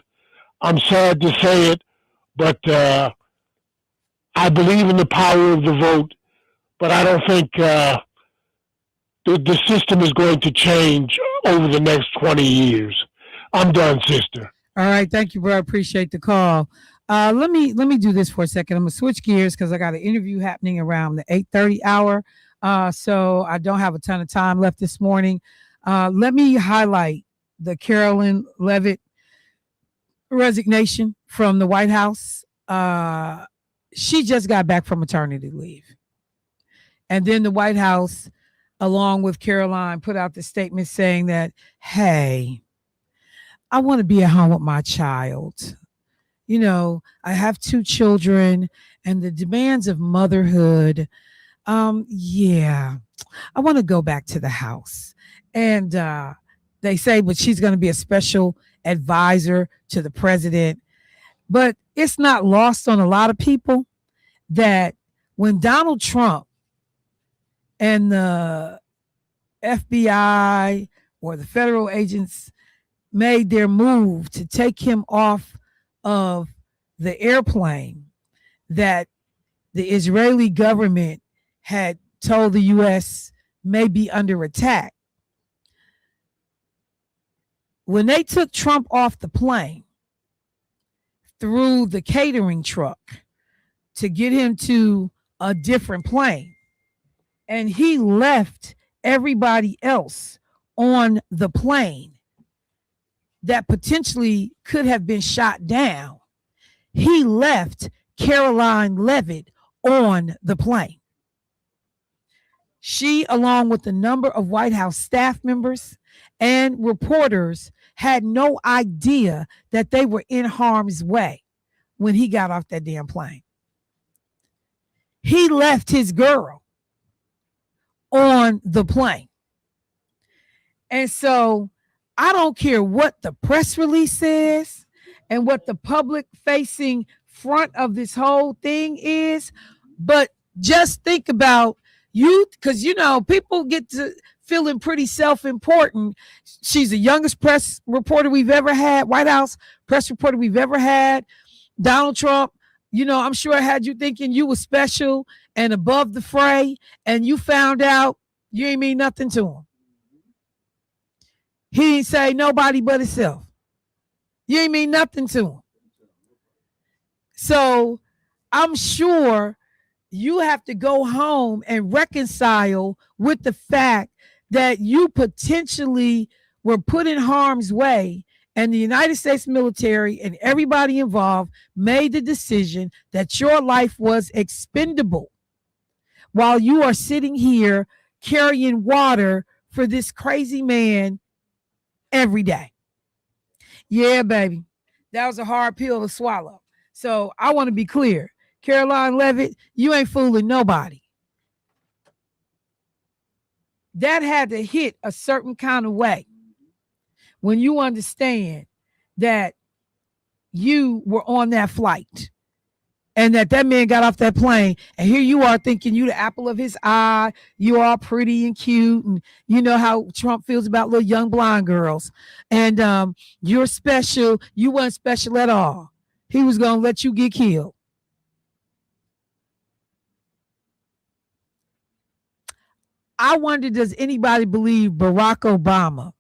I'm sad to say it, but I believe in the power of the vote, but I don't think the system is going to change over the next 20 years. I'm done, sister. All right. Thank you, bro. I appreciate the call. Let me do this for a second. I'm going to switch gears because I got an interview happening around the 8:30 hour. So I don't have a ton of time left this morning. Let me highlight the Carolyn Leavitt resignation from the White House. She just got back from maternity leave. And then the White House, along with Caroline, put out the statement saying that, hey, I want to be at home with my child. I have 2 children and the demands of motherhood. I want to go back to the house. And they say, but she's going to be a special advisor to the president. But it's not lost on a lot of people that when Donald Trump and the FBI or the federal agents made their move to take him off of the airplane that the Israeli government had told the U.S. may be under attack. When they took Trump off the plane through the catering truck to get him to a different plane, and he left everybody else on the plane that potentially could have been shot down, he left Caroline Leavitt on the plane. She, along with a number of White House staff members and reporters, had no idea that they were in harm's way when he got off that damn plane. He left his girl on the plane. And so I don't care what the press release says and what the public facing front of this whole thing is, but just think about you, because people get to feeling pretty self-important. She's the youngest press reporter we've ever had, White House press reporter we've ever had. Donald Trump, I'm sure had you thinking you were special and above the fray, and you found out you ain't mean nothing to him. He ain't say nobody but himself. You ain't mean nothing to him. So I'm sure you have to go home and reconcile with the fact that you potentially were put in harm's way, and the United States military and everybody involved made the decision that your life was expendable while you are sitting here carrying water for this crazy man every day. Yeah, baby. That was a hard pill to swallow. So I want to be clear. Caroline Levitt, you ain't fooling nobody. That had to hit a certain kind of way when you understand that you were on that flight and that man got off that plane, and here you are thinking you the apple of his eye, you are pretty and cute, and you know how Trump feels about little young blonde girls, and you're special. You weren't special at all. He was going to let you get killed. I wonder, does anybody believe Barack Obama,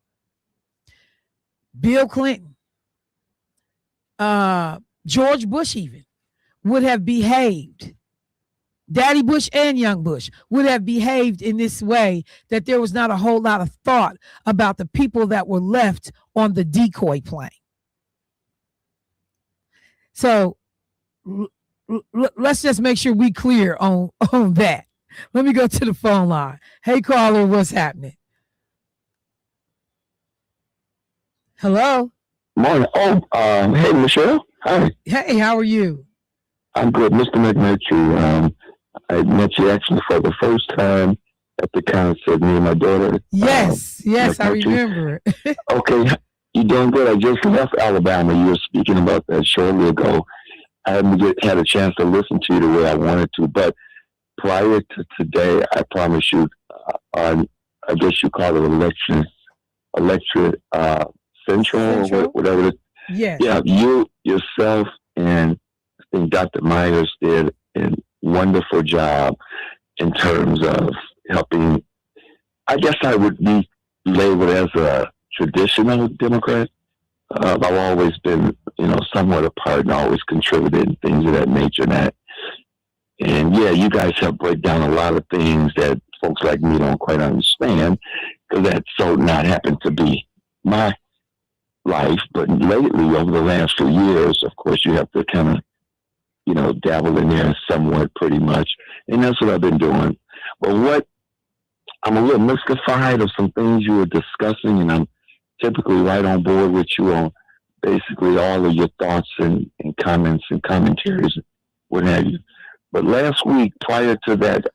Bill Clinton, George Bush even would have behaved, Daddy Bush and Young Bush would have behaved in this way, that there was not a whole lot of thought about the people that were left on the decoy plane? So let's just make sure we clear on that. Let me go to the phone line. Hey, caller, what's happening? Hello? Morning. Hey, Michelle. Hi. Hey, how are you? I'm good. Mr. McNulty. I met you actually for the first time at the concert, me and my daughter. Yes, I remember. Okay, you doing good. I just left Alabama. You were speaking about that shortly ago. I haven't had a chance to listen to you the way I wanted to, but prior to today, I promise you, I guess you call it electric Central, or whatever it is. Yes. Yeah, you, yourself, and I think Dr. Myers did a wonderful job in terms of helping. I guess I would be labeled as a traditional Democrat. I've always been, somewhat a part and always contributed and things of that nature. And yeah, you guys help break down a lot of things that folks like me don't quite understand, because that's so not happened to be my life. But lately, over the last few years, of course, you have to kind of, dabble in there somewhat, pretty much. And that's what I've been doing. But I'm a little mystified of some things you were discussing, and I'm typically right on board with you on basically all of your thoughts and comments and commentaries, what have you. But last week, prior to that,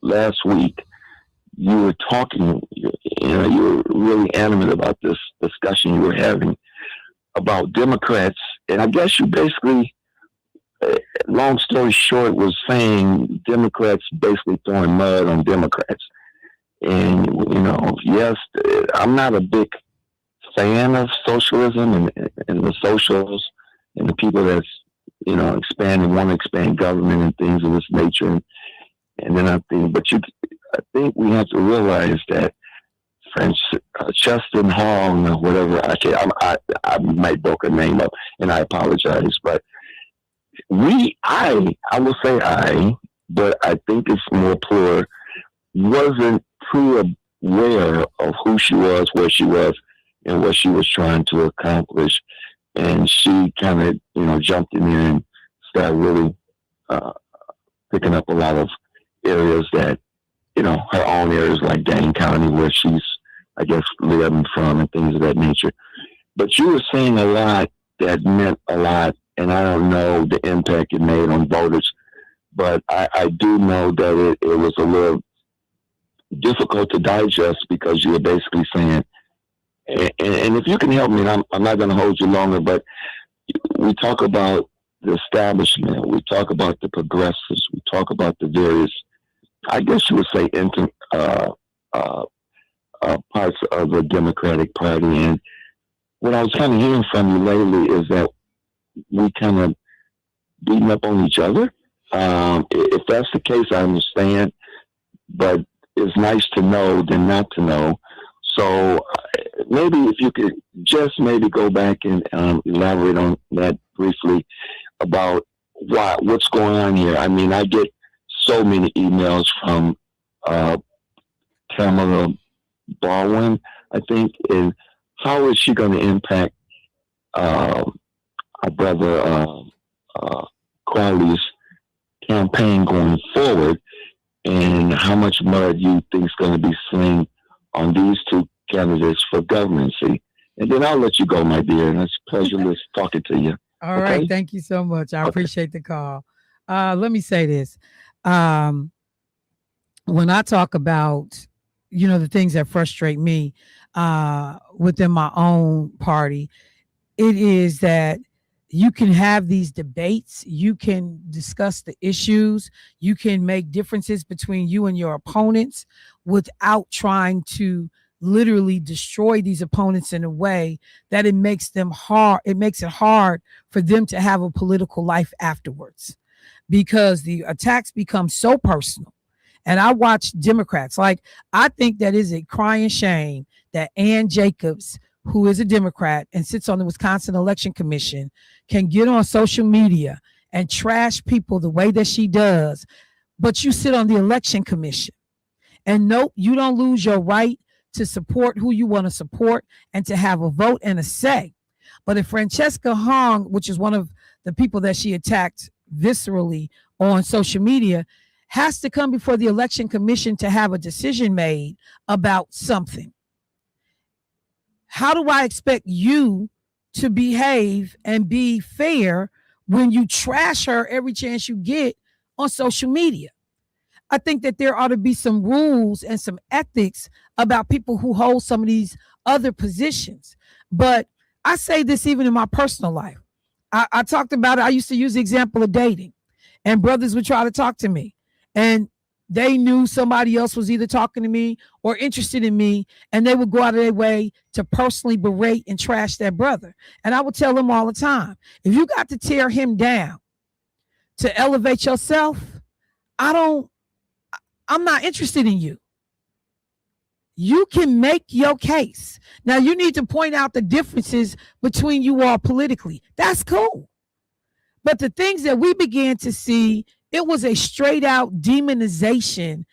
last week, you were talking, you were really animate about this discussion you were having about Democrats. And I guess you basically, long story short, was saying Democrats basically throwing mud on Democrats. And, yes, I'm not a big fan of socialism and the socials and the people that's, expand and want to expand government and things of this nature. And then I think we have to realize that Cheston Hall, or whatever, I might broke her name up, and I apologize, but I will say but I think it's more plural, wasn't too aware of who she was, where she was, and what she was trying to accomplish. And she kind of, jumped in there and started really picking up a lot of areas that her own areas like Dane County, where she's, I guess, living from and things of that nature. But you were saying a lot that meant a lot, and I don't know the impact it made on voters, but I do know that it was a little difficult to digest, because you were basically saying, and if you can help me, and I'm not going to hold you longer, but we talk about the establishment, we talk about the progressives, we talk about the various, I guess you would say, parts of the Democratic Party. And what I was kind of hearing from you lately is that we kind of beating up on each other. If that's the case, I understand, but it's nice to know than not to know. So maybe if you could just maybe go back and elaborate on that briefly about what's going on here. I mean, I get so many emails from Tamara Baldwin, I think, and how is she going to impact our brother Crawley's campaign going forward, and how much mud you think is going to be seen on these two candidates for governorcy? And then I'll let you go, my dear, and it's a pleasure talking to you. All right. Thank you so much. I appreciate the call. Let me say this. When I talk about, the things that frustrate me within my own party, it is that you can have these debates, you can discuss the issues, you can make differences between you and your opponents without trying to literally destroy these opponents in a way that it makes it hard for them to have a political life afterwards, because the attacks become so personal. And I watch Democrats, I think that is a crying shame that Ann Jacobs, who is a Democrat and sits on the Wisconsin Election Commission, can get on social media and trash people the way that she does, but you sit on the Election Commission. And nope, you don't lose your right to support who you want to support and to have a vote and a say. But if Francesca Hong, which is one of the people that she attacked viscerally on social media, has to come before the Election Commission to have a decision made about something, how do I expect you to behave and be fair when you trash her every chance you get on social media? I think that there ought to be some rules and some ethics about people who hold some of these other positions. But I say this even in my personal life. I talked about it. I used to use the example of dating, and brothers would try to talk to me, and they knew somebody else was either talking to me or interested in me, and they would go out of their way to personally berate and trash their brother. And I would tell them all the time, if you got to tear him down to elevate yourself, I'm not interested in you. You can make your case. Now, you need to point out the differences between you all politically. That's cool. But the things that we began to see, it was a straight out demonization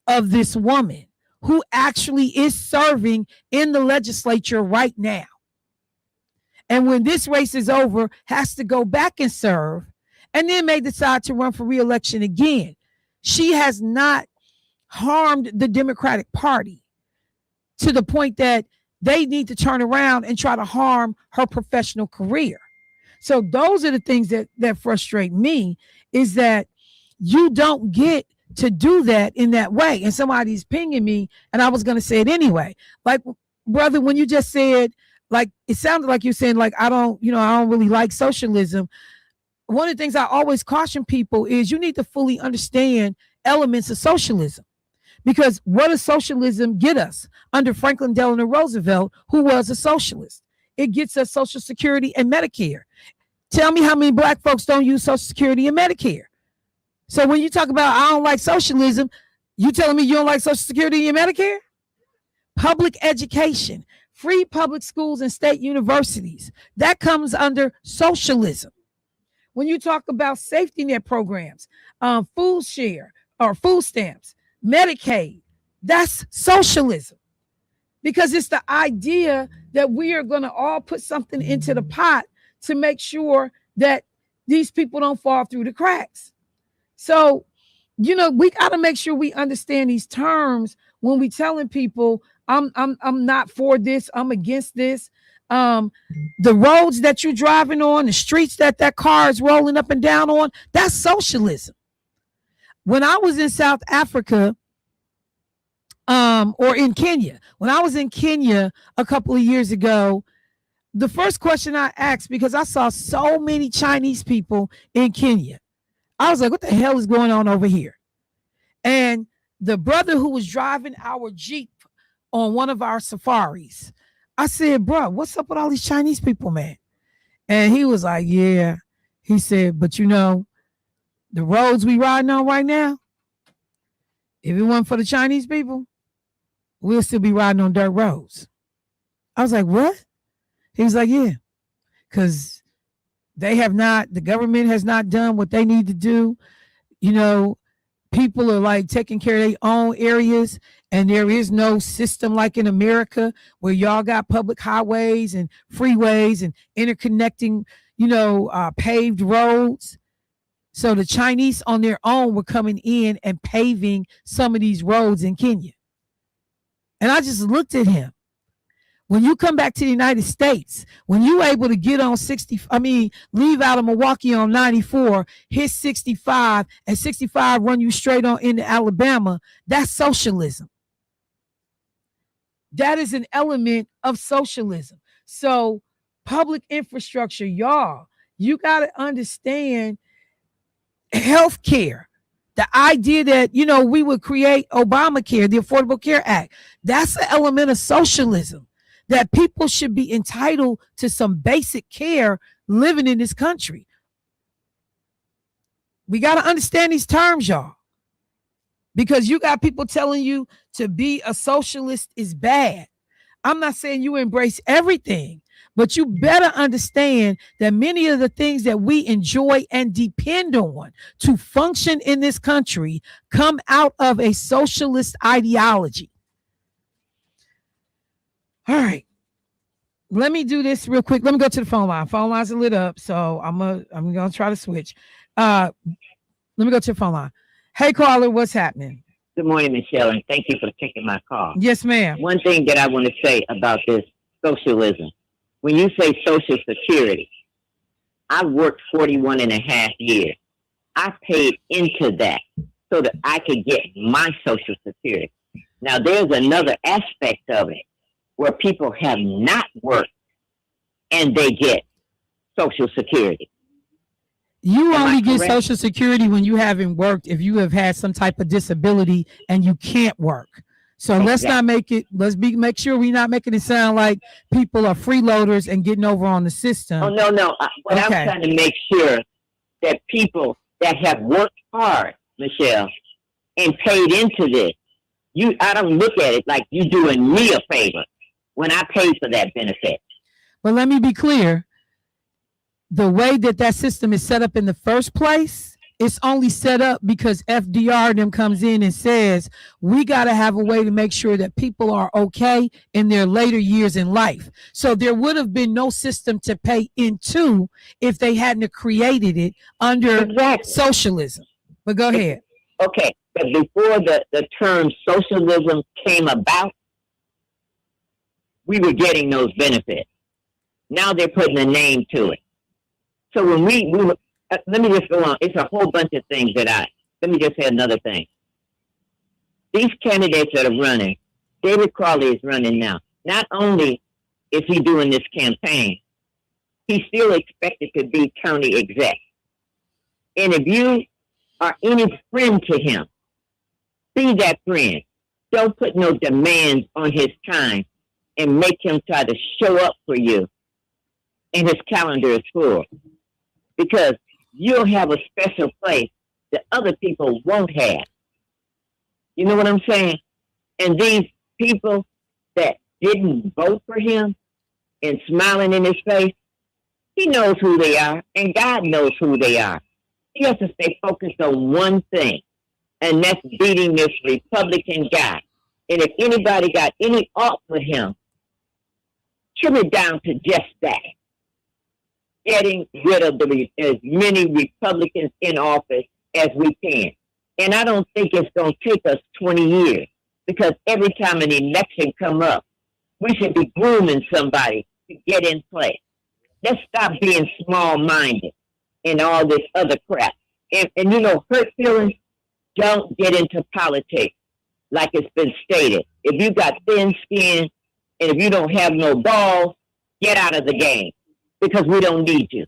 of this woman who actually is serving in the legislature right now. And when this race is over, has to go back and serve, and then may decide to run for re-election again. She has not harmed the Democratic Party to the point that they need to turn around and try to harm her professional career. So those are the things that frustrate me, is that you don't get to do that in that way. And somebody's pinging me, and I was going to say it anyway. Like, brother, when you just said, it sounded like you're saying, I don't really like socialism. One of the things I always caution people is you need to fully understand elements of socialism. Because what does socialism get us under Franklin Delano Roosevelt, who was a socialist? It gets us Social Security and Medicare. Tell me how many black folks don't use Social Security and Medicare. So when you talk about I don't like socialism, you telling me you don't like Social Security and Medicare? Public education, free public schools and state universities, that comes under socialism. When you talk about safety net programs, food share or food stamps, Medicaid, that's socialism, because it's the idea that we are going to all put something into the pot to make sure that these people don't fall through the cracks. So you know, we got to make sure we understand these terms when we telling people I'm not for this, I'm against this. The roads that you're driving on, the streets that car is rolling up and down on, that's socialism. When I was in South Africa, or in Kenya, when I was in Kenya a couple of years ago, the first question I asked, because I saw so many Chinese people in Kenya, I was like, what the hell is going on over here? And the brother who was driving our Jeep on one of our safaris, I said, bro, what's up with all these Chinese people, man? And he was like, yeah. He said, but you know, the roads we riding on right now, if it wasn't for the Chinese people, we'll still be riding on dirt roads. I was like, what? He was like, yeah, because the government has not done what they need to do. You know, people are like taking care of their own areas, and there is no system like in America where y'all got public highways and freeways and interconnecting, paved roads. So the Chinese on their own were coming in and paving some of these roads in Kenya. And I just looked at him. When you come back to the United States, when you able to get on leave out of Milwaukee on 94, hit 65, and 65 run you straight on into Alabama, that's socialism. That is an element of socialism. So public infrastructure, y'all, you got to understand healthcare. The idea that, we would create Obamacare, the Affordable Care Act, that's an element of socialism. That people should be entitled to some basic care living in this country. We got to understand these terms, y'all. Because you got people telling you to be a socialist is bad. I'm not saying you embrace everything, but you better understand that many of the things that we enjoy and depend on to function in this country come out of a socialist ideology. All right. Let me do this real quick. Let me go to the phone line. Phone lines are lit up, so I'm gonna try to switch. Let me go to the phone line. Hey, caller, what's happening? Good morning, Michelle, and thank you for taking my call. Yes, ma'am. One thing that I want to say about this socialism, when you say Social Security, I worked 41 and a half years. I paid into that so that I could get my Social Security. Now, there's another aspect of it where people have not worked and they get Social Security. You only get Social Security when you haven't worked, if you have had some type of disability and you can't work. So let's make sure we're not making it sound like people are freeloaders and getting over on the system. Oh, no. I'm trying to make sure that people that have worked hard, Michelle, and paid into this, I don't look at it like you doing me a favor when I pay for that benefit. But let me be clear. The way that system is set up in the first place, it's only set up because FDR them comes in and says, we got to have a way to make sure that people are okay in their later years in life. So there would have been no system to pay into if they hadn't created it under socialism. But go ahead. Okay. But before the term socialism came about, we were getting those benefits. Now they're putting a name to it. So when we let me just go on. It's a whole bunch of things let me just say another thing. These candidates that are running, David Crawley is running now. Not only is he doing this campaign, he's still expected to be county exec. And if you are any friend to him, be that friend. Don't put no demands on his time and make him try to show up for you. And his calendar is full. Because you'll have a special place that other people won't have. You know what I'm saying? And these people that didn't vote for him and smiling in his face, he knows who they are, and God knows who they are. He has to stay focused on one thing, and that's beating this Republican guy. And if anybody got any ought with him, trim it down to just that. Getting rid of as many Republicans in office as we can. And I don't think it's going to take us 20 years, because every time an election come up, we should be grooming somebody to get in place. Let's stop being small-minded and all this other crap. And you know, hurt feelings, don't get into politics like it's been stated. If you got thin skin and if you don't have no balls, get out of the game, because we don't need you.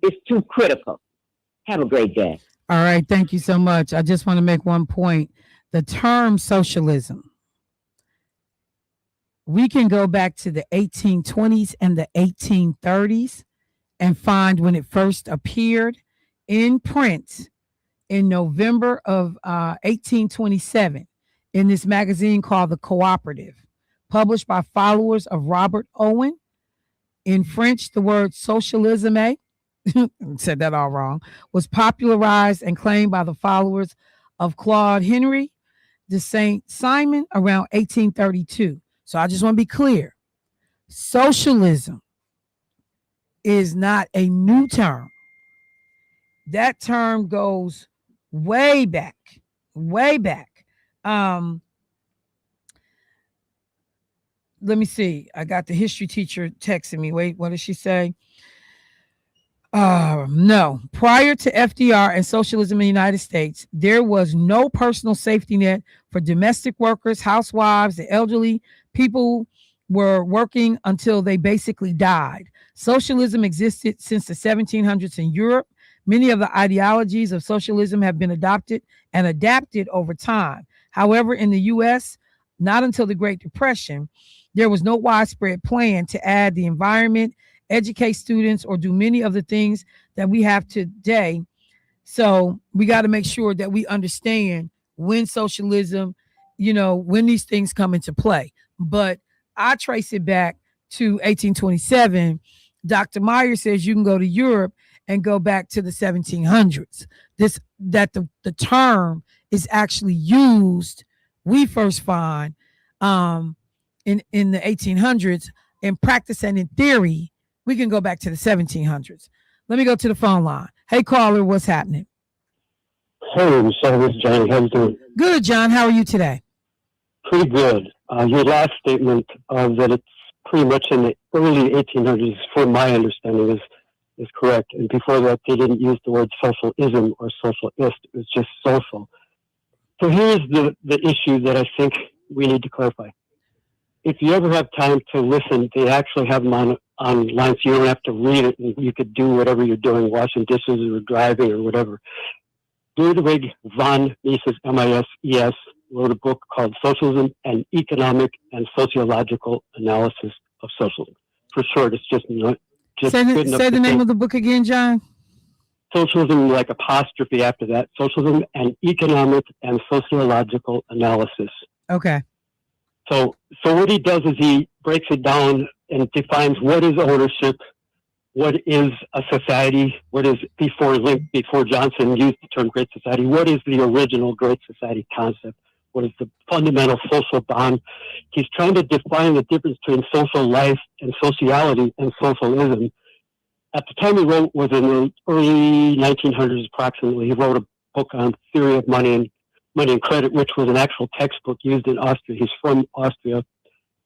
It's too critical. Have a great day. All right. Thank you so much. I just want to make one point. The term socialism, we can go back to the 1820s and the 1830s and find when it first appeared in print in November of 1827 in this magazine called The Cooperative, published by followers of Robert Owen. In French, the word socialisme, said that all wrong, was popularized and claimed by the followers of Claude Henry de Saint-Simon around 1832. So I just want to be clear. Socialism is not a new term. That term goes way back, way back. Let me see. I got the history teacher texting me. Wait, what did she say? No. Prior to FDR and socialism in the United States, there was no personal safety net for domestic workers, housewives, the elderly. People were working until they basically died. Socialism existed since the 1700s in Europe. Many of the ideologies of socialism have been adopted and adapted over time. However, in the U.S., not until the Great Depression, there was no widespread plan to add the environment, educate students, or do many of the things that we have today. So we got to make sure that we understand when socialism, you know, when these things come into play. But I trace it back to 1827. Dr. Meyer says you can go to Europe and go back to the 1700s. The term is actually used, we first find in the 1800s. In practice and in theory, we can go back to the 1700s. Let me go to the phone line. Hey, caller, what's happening? Hey, Michelle, this is John. How you doing? Good, John. How are you today? Pretty good. Your last statement that it's pretty much in the early 1800s, from my understanding, is correct. And before that, they didn't use the word socialism or socialist. It was just social. So here's the issue that I think we need to clarify. If you ever have time to listen, they actually have them online, so you don't have to read it, and you could do whatever you're doing, washing dishes or driving or whatever. Ludwig von Mises, M-I-S-E-S, wrote a book called Socialism, an Economic and Sociological Analysis of Socialism. For short, it's just not just say the name of the book again, John. Socialism, like apostrophe after that. Socialism, an Economic and Sociological Analysis. Okay. So what he does is he breaks it down and defines what is ownership, what is a society, what is before Johnson used the term Great Society, what is the original Great Society concept, what is the fundamental social bond. He's trying to define the difference between social life and sociality and socialism. At the time he wrote was in the early 1900s approximately. He wrote a book on theory of money and credit, which was an actual textbook used in Austria. He's from Austria.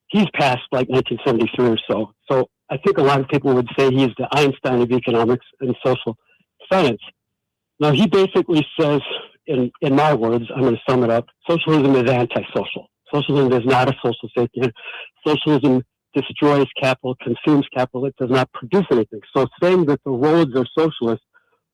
He's passed like 1973 or so. So I think a lot of people would say he's the Einstein of economics and social science. Now, he basically says, in my words, I'm going to sum it up, socialism is antisocial. Socialism is not a social safety net. Socialism destroys capital, consumes capital. It does not produce anything. So saying that the roads are socialist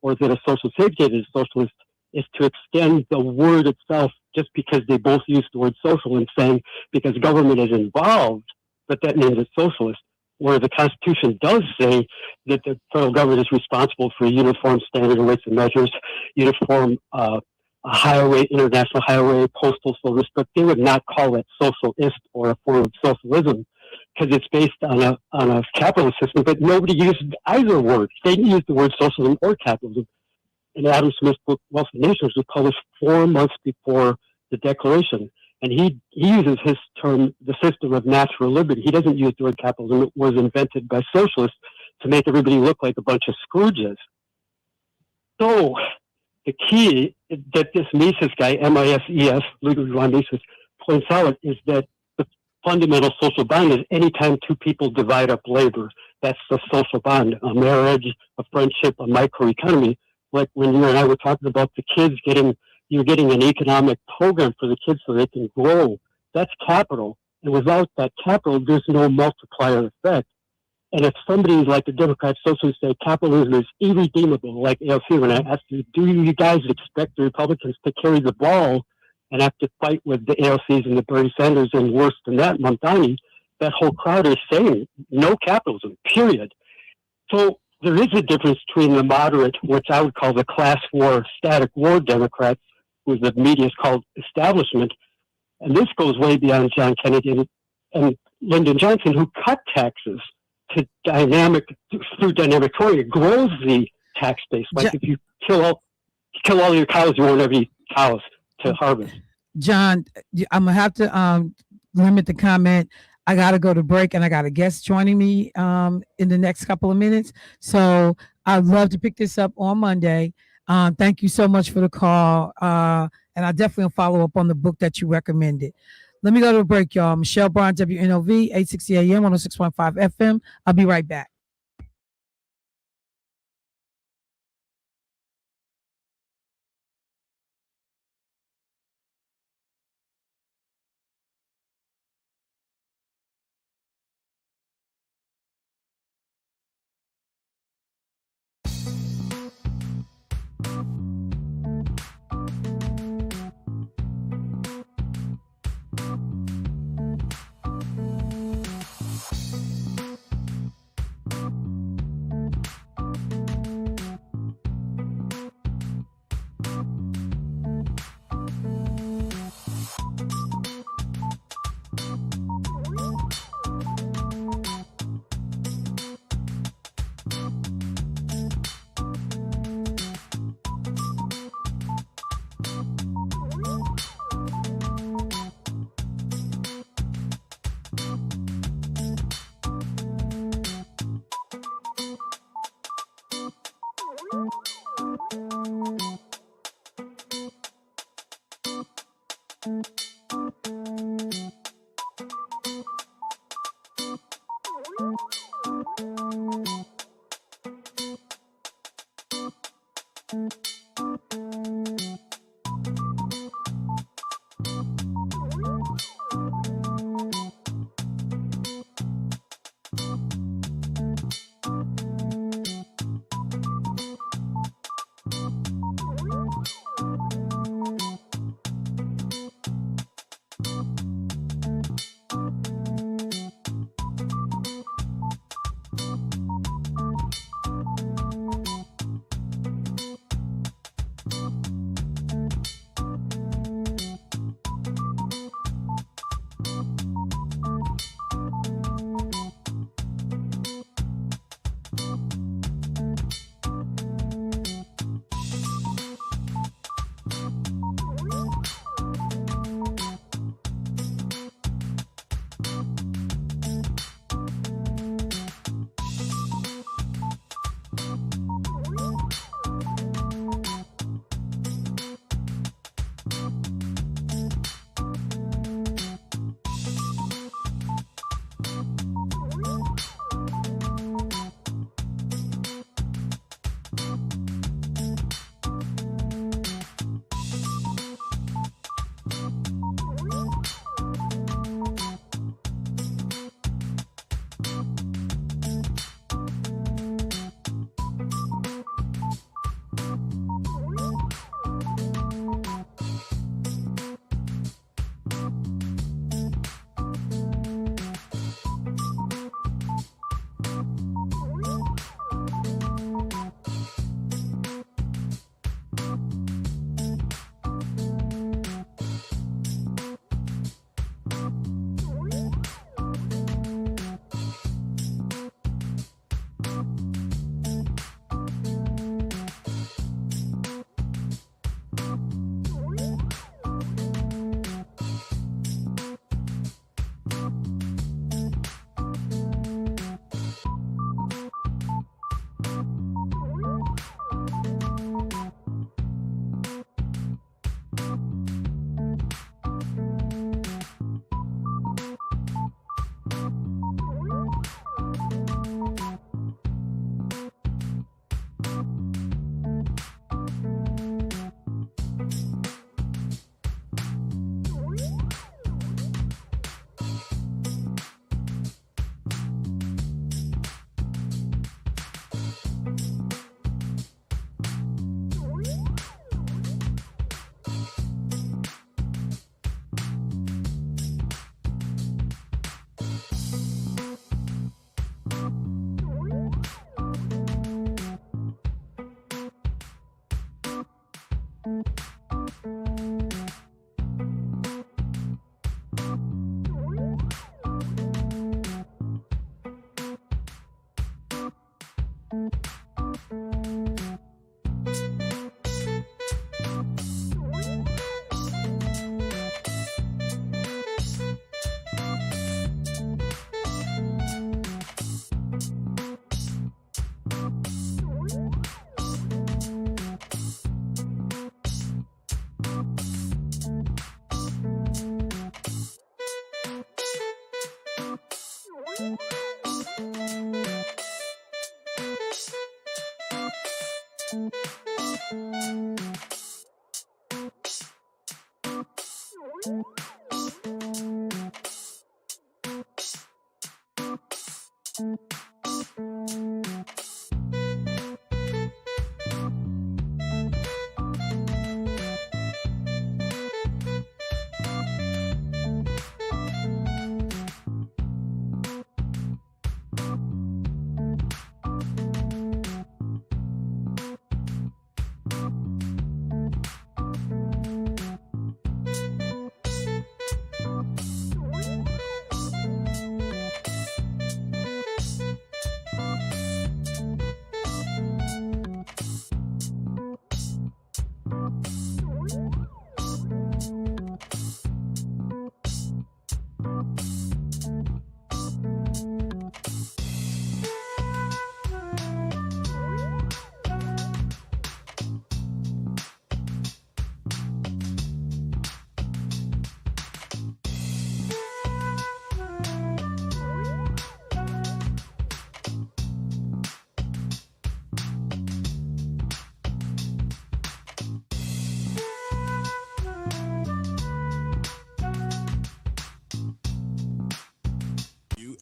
or that a social safety net is socialist is to extend the word itself, just because they both use the word social, and saying because government is involved, that means it's socialist, where the Constitution does say that the federal government is responsible for uniform standard weights and measures, uniform highway, international highway, postal service, but they would not call it socialist or a form of socialism because it's based on a capitalist system, but nobody used either word. They didn't use the word socialism or capitalism. And Adam Smith's book, Wealth of Nations, was published 4 months before the Declaration. And he uses his term, the system of natural liberty. He doesn't use the word capitalism. It was invented by socialists to make everybody look like a bunch of Scrooges. So the key that this Mises guy, M-I-S-E-S, Ludwig von Mises, points out is that the fundamental social bond is anytime two people divide up labor. That's the social bond, a marriage, a friendship, a microeconomy. Like when you and I were talking about the kids you're getting an economic program for the kids so they can grow. That's capital. And without that capital, there's no multiplier effect. And if somebody like the Democrat Socialists say capitalism is irredeemable, like AOC, when I asked you, do you guys expect the Republicans to carry the ball and have to fight with the AOCs and the Bernie Sanders and worse than that, Mamdani, that whole crowd is saying no capitalism, period. So there is a difference between the moderate, which I would call the class war, static war Democrats, who the media is called establishment, and this goes way beyond John Kennedy and Lyndon Johnson, who cut taxes to through dynamic touring. It grows the tax base. Like if you kill all your cows, you won't have any cows to harvest. John, I'm gonna have to limit the comment. I gotta go to break, and I got a guest joining me in the next couple of minutes. So I'd love to pick this up on Monday. Thank you so much for the call, and I definitely will follow up on the book that you recommended. Let me go to a break, y'all. Michelle Bryant, WNOV, 860 AM, 106.5 FM. I'll be right back.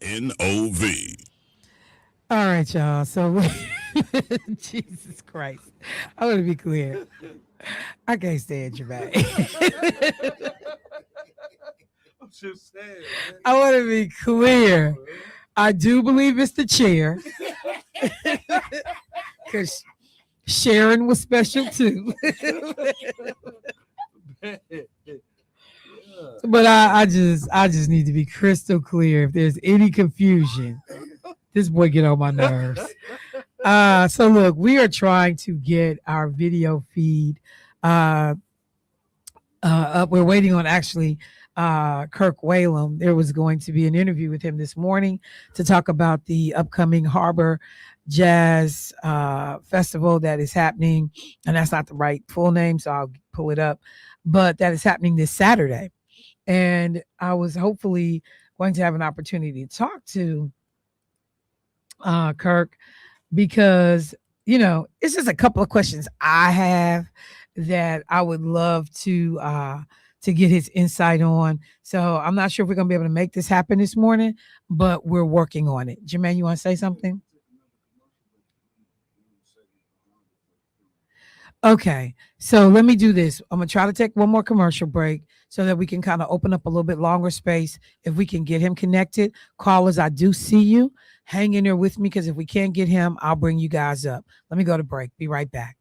WNOV. All right, y'all. So, Jesus Christ. I want to be clear. I can't stand your back. I'm just saying. I want to be clear. I do believe it's the chair. Because Sharon was special too. But I just need to be crystal clear. If there's any confusion, this boy get on my nerves. So look, we are trying to get our video feed up. We're waiting on actually Kirk Whalum. There was going to be an interview with him this morning to talk about the upcoming Harbor Jazz Festival that is happening, and that's not the right full name, so I'll pull it up. But that is happening this Saturday, and I was hopefully going to have an opportunity to talk to Kirk, because it's just a couple of questions I have that I would love to get his insight on. So I'm not sure if we're gonna be able to make this happen this morning, but we're working on it. Jermaine, you want to say something? Okay, so let me do this. I'm gonna try to take one more commercial break so that we can kind of open up a little bit longer space. If we can get him connected, callers, I do see you. Hang in there with me, because if we can't get him, I'll bring you guys up. Let me go to break. Be right back.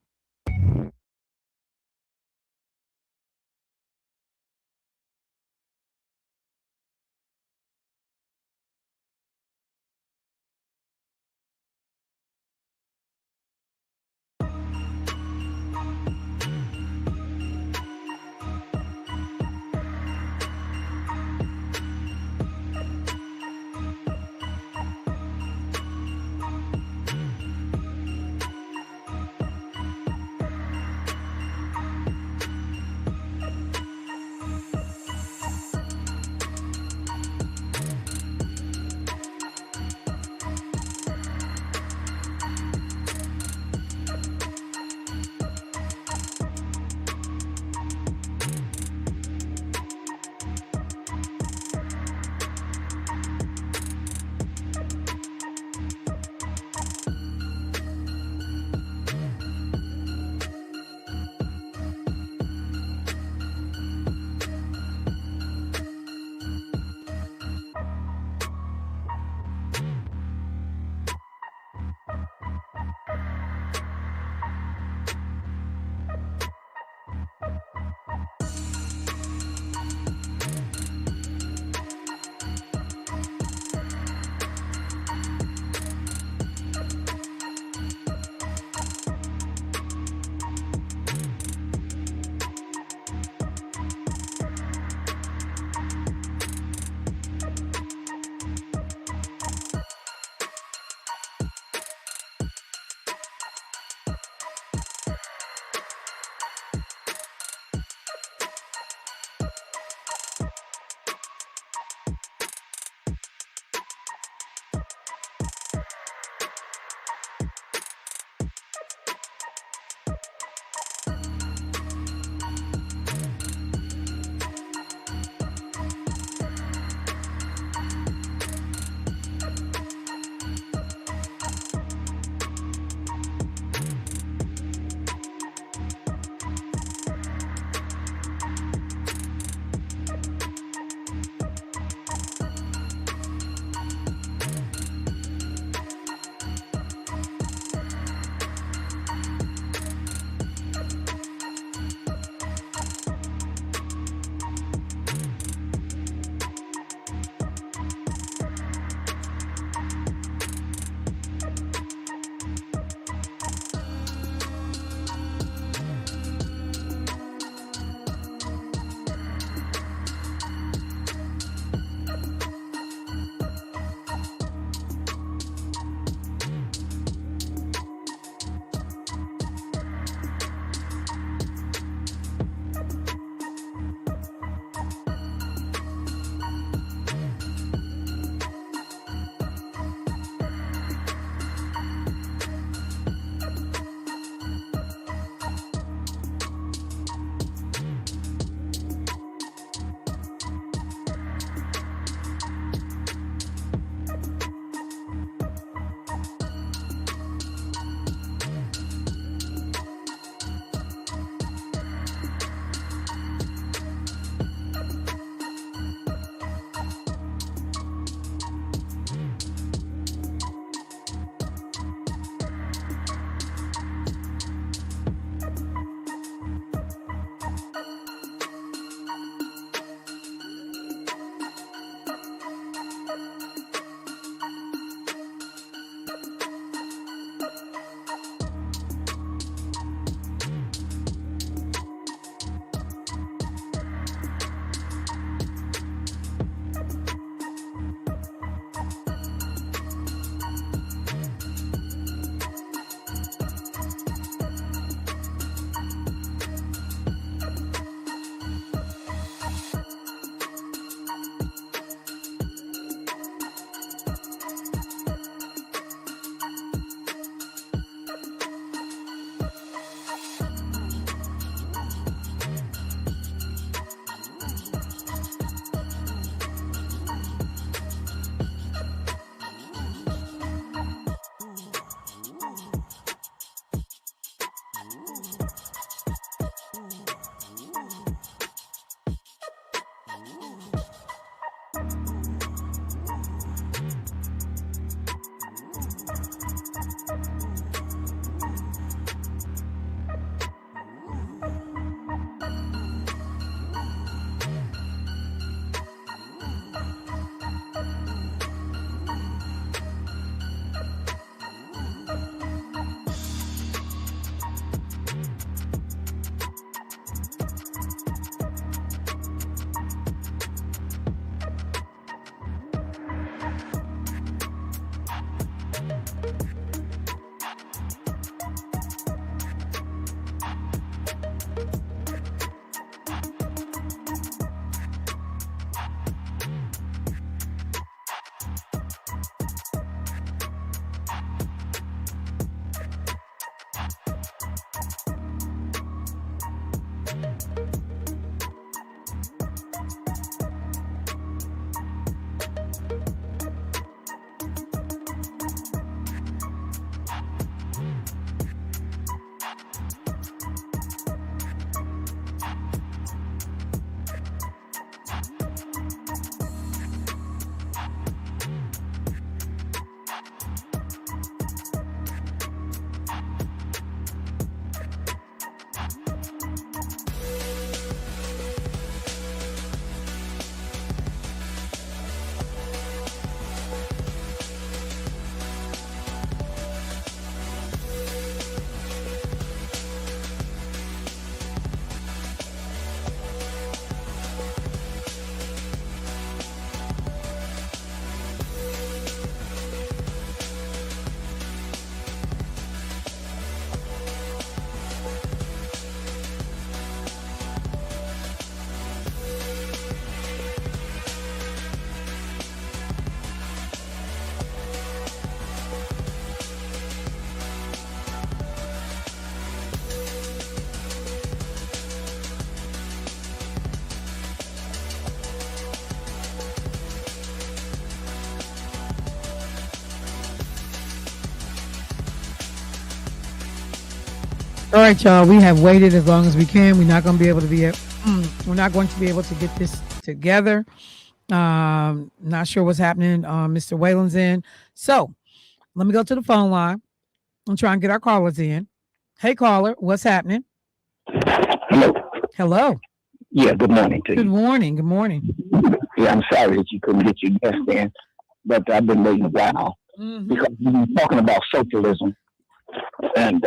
All right, y'all. We have waited as long as we can. We're not going to be able to get this together. Not sure what's happening. Mr. Whalen's in. So let me go to the phone line and try and get our callers in. Hey, caller, what's happening? Hello. Hello. Yeah, good morning to you. Good morning. Good morning. Yeah, I'm sorry that you couldn't get your guest in, but I've been waiting a while because we've been talking about socialism, and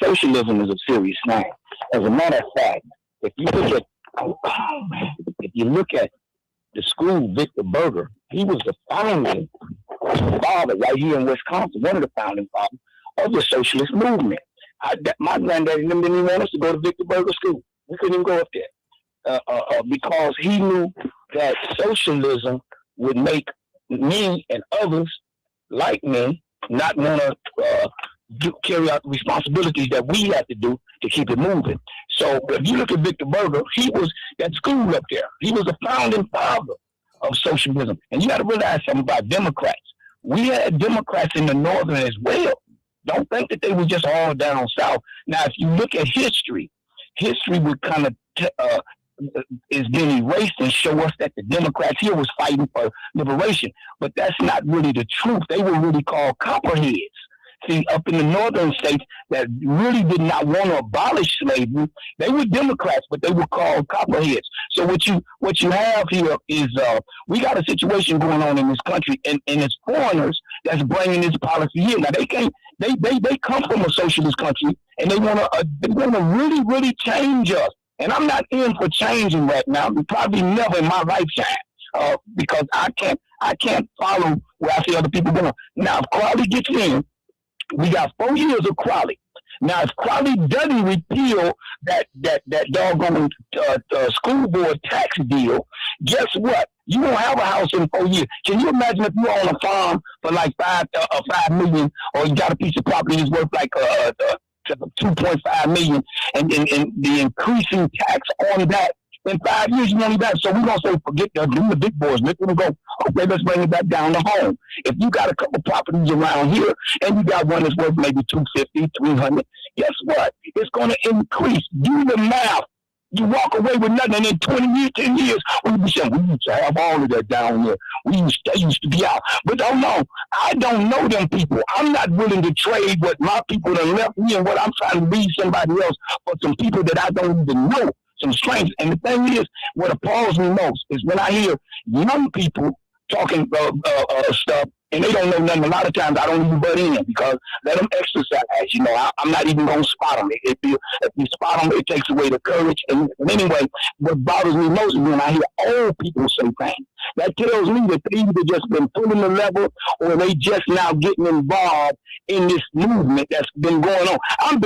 socialism is a serious thing. As a matter of fact, if you look at the school, Victor Berger, he was the founding father right here in Wisconsin, one of the founding fathers of the socialist movement. My granddaddy didn't even want us to go to Victor Berger School. We couldn't even go up there because he knew that socialism would make me and others like me not want to carry out the responsibilities that we have to do to keep it moving. So if you look at Victor Berger, he was at school up there. He was the founding father of socialism. And you got to realize something about Democrats. We had Democrats in the Northern as well. Don't think that they were just all down south. Now, if you look at history would kind of is being erased and show us that the Democrats here was fighting for liberation. But that's not really the truth. They were really called copperheads. See, up in the northern states that really did not want to abolish slavery, they were Democrats, but they were called copperheads. So what you have here is we got a situation going on in this country, and it's foreigners that's bringing this policy here. Now they can't. They come from a socialist country, and they want to really change us. And I'm not in for changing right now. Probably never in my lifetime, because I can't follow where I see other people going. Now, if Crawley gets in, we got 4 years of Crawley. Now, if Crawley doesn't repeal that doggone school board tax deal, guess what? You won't have a house in 4 years. Can you imagine if you own a farm for like $5 million, or you got a piece of property that's worth like $2.5 million, and the increasing tax on that? In 5 years, you won't even have. So we're going to say, forget the big boys. Let's go, okay, let's bring it back down to home. If you got a couple properties around here and you got one that's worth maybe $250, $300, guess what? it's going to increase. Do the math. You walk away with nothing, and in 20 years, 10 years, we be saying, we used to have all of that down there. They used to be out. But hold on, I don't know them people. I'm not willing to trade what my people done left me and what I'm trying to be somebody else for some people that I don't even know, some strangers. And the thing is, what appalls me most is when I hear young people talking stuff, and they don't know nothing. A lot of times I don't even butt in because let them exercise. You know, I'm not even going to spot them. If you spot them, it takes away the courage. And anyway, what bothers me most is when I hear old people say things. That tells me that they either just been pulling the level or they just now getting involved in this movement that's been going on. I've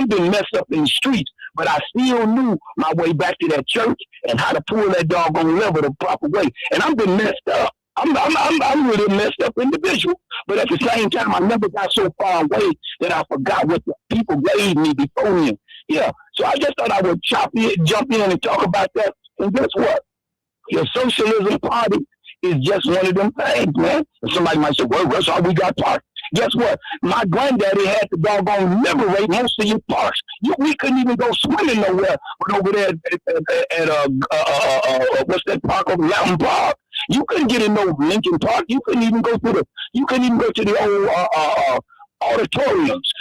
been messed up in the streets, but I still knew my way back to that church and how to pull that doggone lever the proper way. And I've been messed up. I'm really a messed up individual, but at the same time, I never got so far away that I forgot what the people gave me before him. Yeah, so I just thought I would jump in and talk about that. And guess what? Your socialism party is just one of them things, man. And somebody might say, well, that's all we got parks. Guess what? My granddaddy had to doggone liberate most of your parks. We couldn't even go swimming nowhere. But over there at what's that park over Mountain Park? You couldn't get in no Lincoln Park. You couldn't even go to the old auditoriums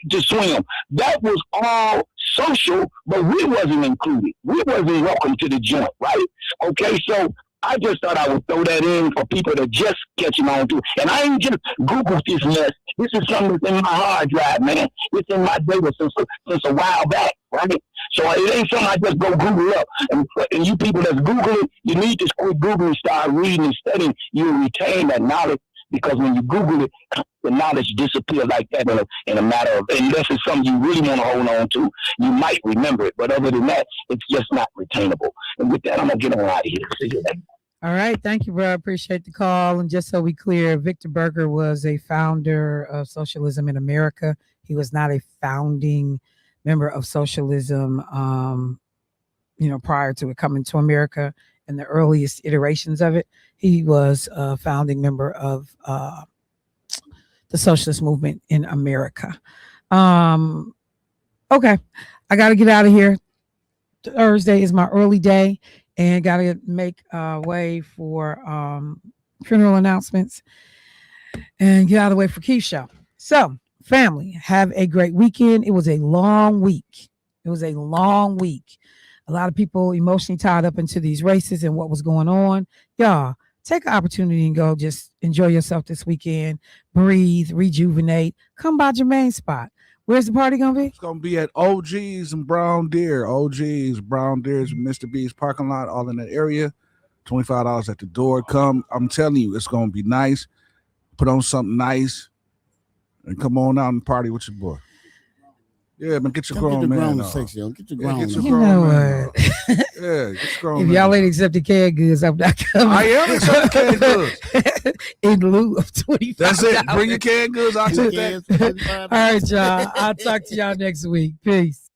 to swim. That was all social, but we wasn't included. We wasn't welcome to the joint, right? Okay, so I just thought I would throw that in for people that just catching on to it. And I ain't just Googled this mess. This is something that's in my hard drive, man. It's in my data since a while back, right? So it ain't something I just go Google up. And you people that's Googling, you need to quit Googling, start reading and studying. You'll retain that knowledge, because when you Google it, the knowledge disappears like that in a matter of, unless it's something you really want to hold on to, you might remember it. But other than that, it's just not retainable. And with that, I'm going to get on out of here. See you later. All right. Thank you, bro. Appreciate the call. And just so we clear, Victor Berger was a founder of Socialism in America. He was not a founding member of socialism, prior to it coming to America in the earliest iterations of it. He was a founding member of the socialist movement in America. Okay. I got to get out of here. Thursday is my early day. And got to make way for funeral announcements and get out of the way for Keith's show. So, family, have a great weekend. It was a long week. A lot of people emotionally tied up into these races and what was going on. Y'all, take an opportunity and go just enjoy yourself this weekend. Breathe, rejuvenate. Come by Jermaine's spot. Where's the party going to be? It's going to be at OG's and Brown Deer. OG's, Brown Deer's, Mr. B's parking lot, all in that area. $25 at the door. Come. I'm telling you, it's going to be nice. Put on something nice and come on out and party with your boy. Yeah, man, get your grown man. Get your grown man. You know what? Yeah, get your grown If man. y'all ain't accepting canned goods, I'm not coming. I am accepting canned goods. In lieu of $25. That's it. Bring your canned goods. I'll take that. All right, y'all. I'll talk to y'all next week. Peace.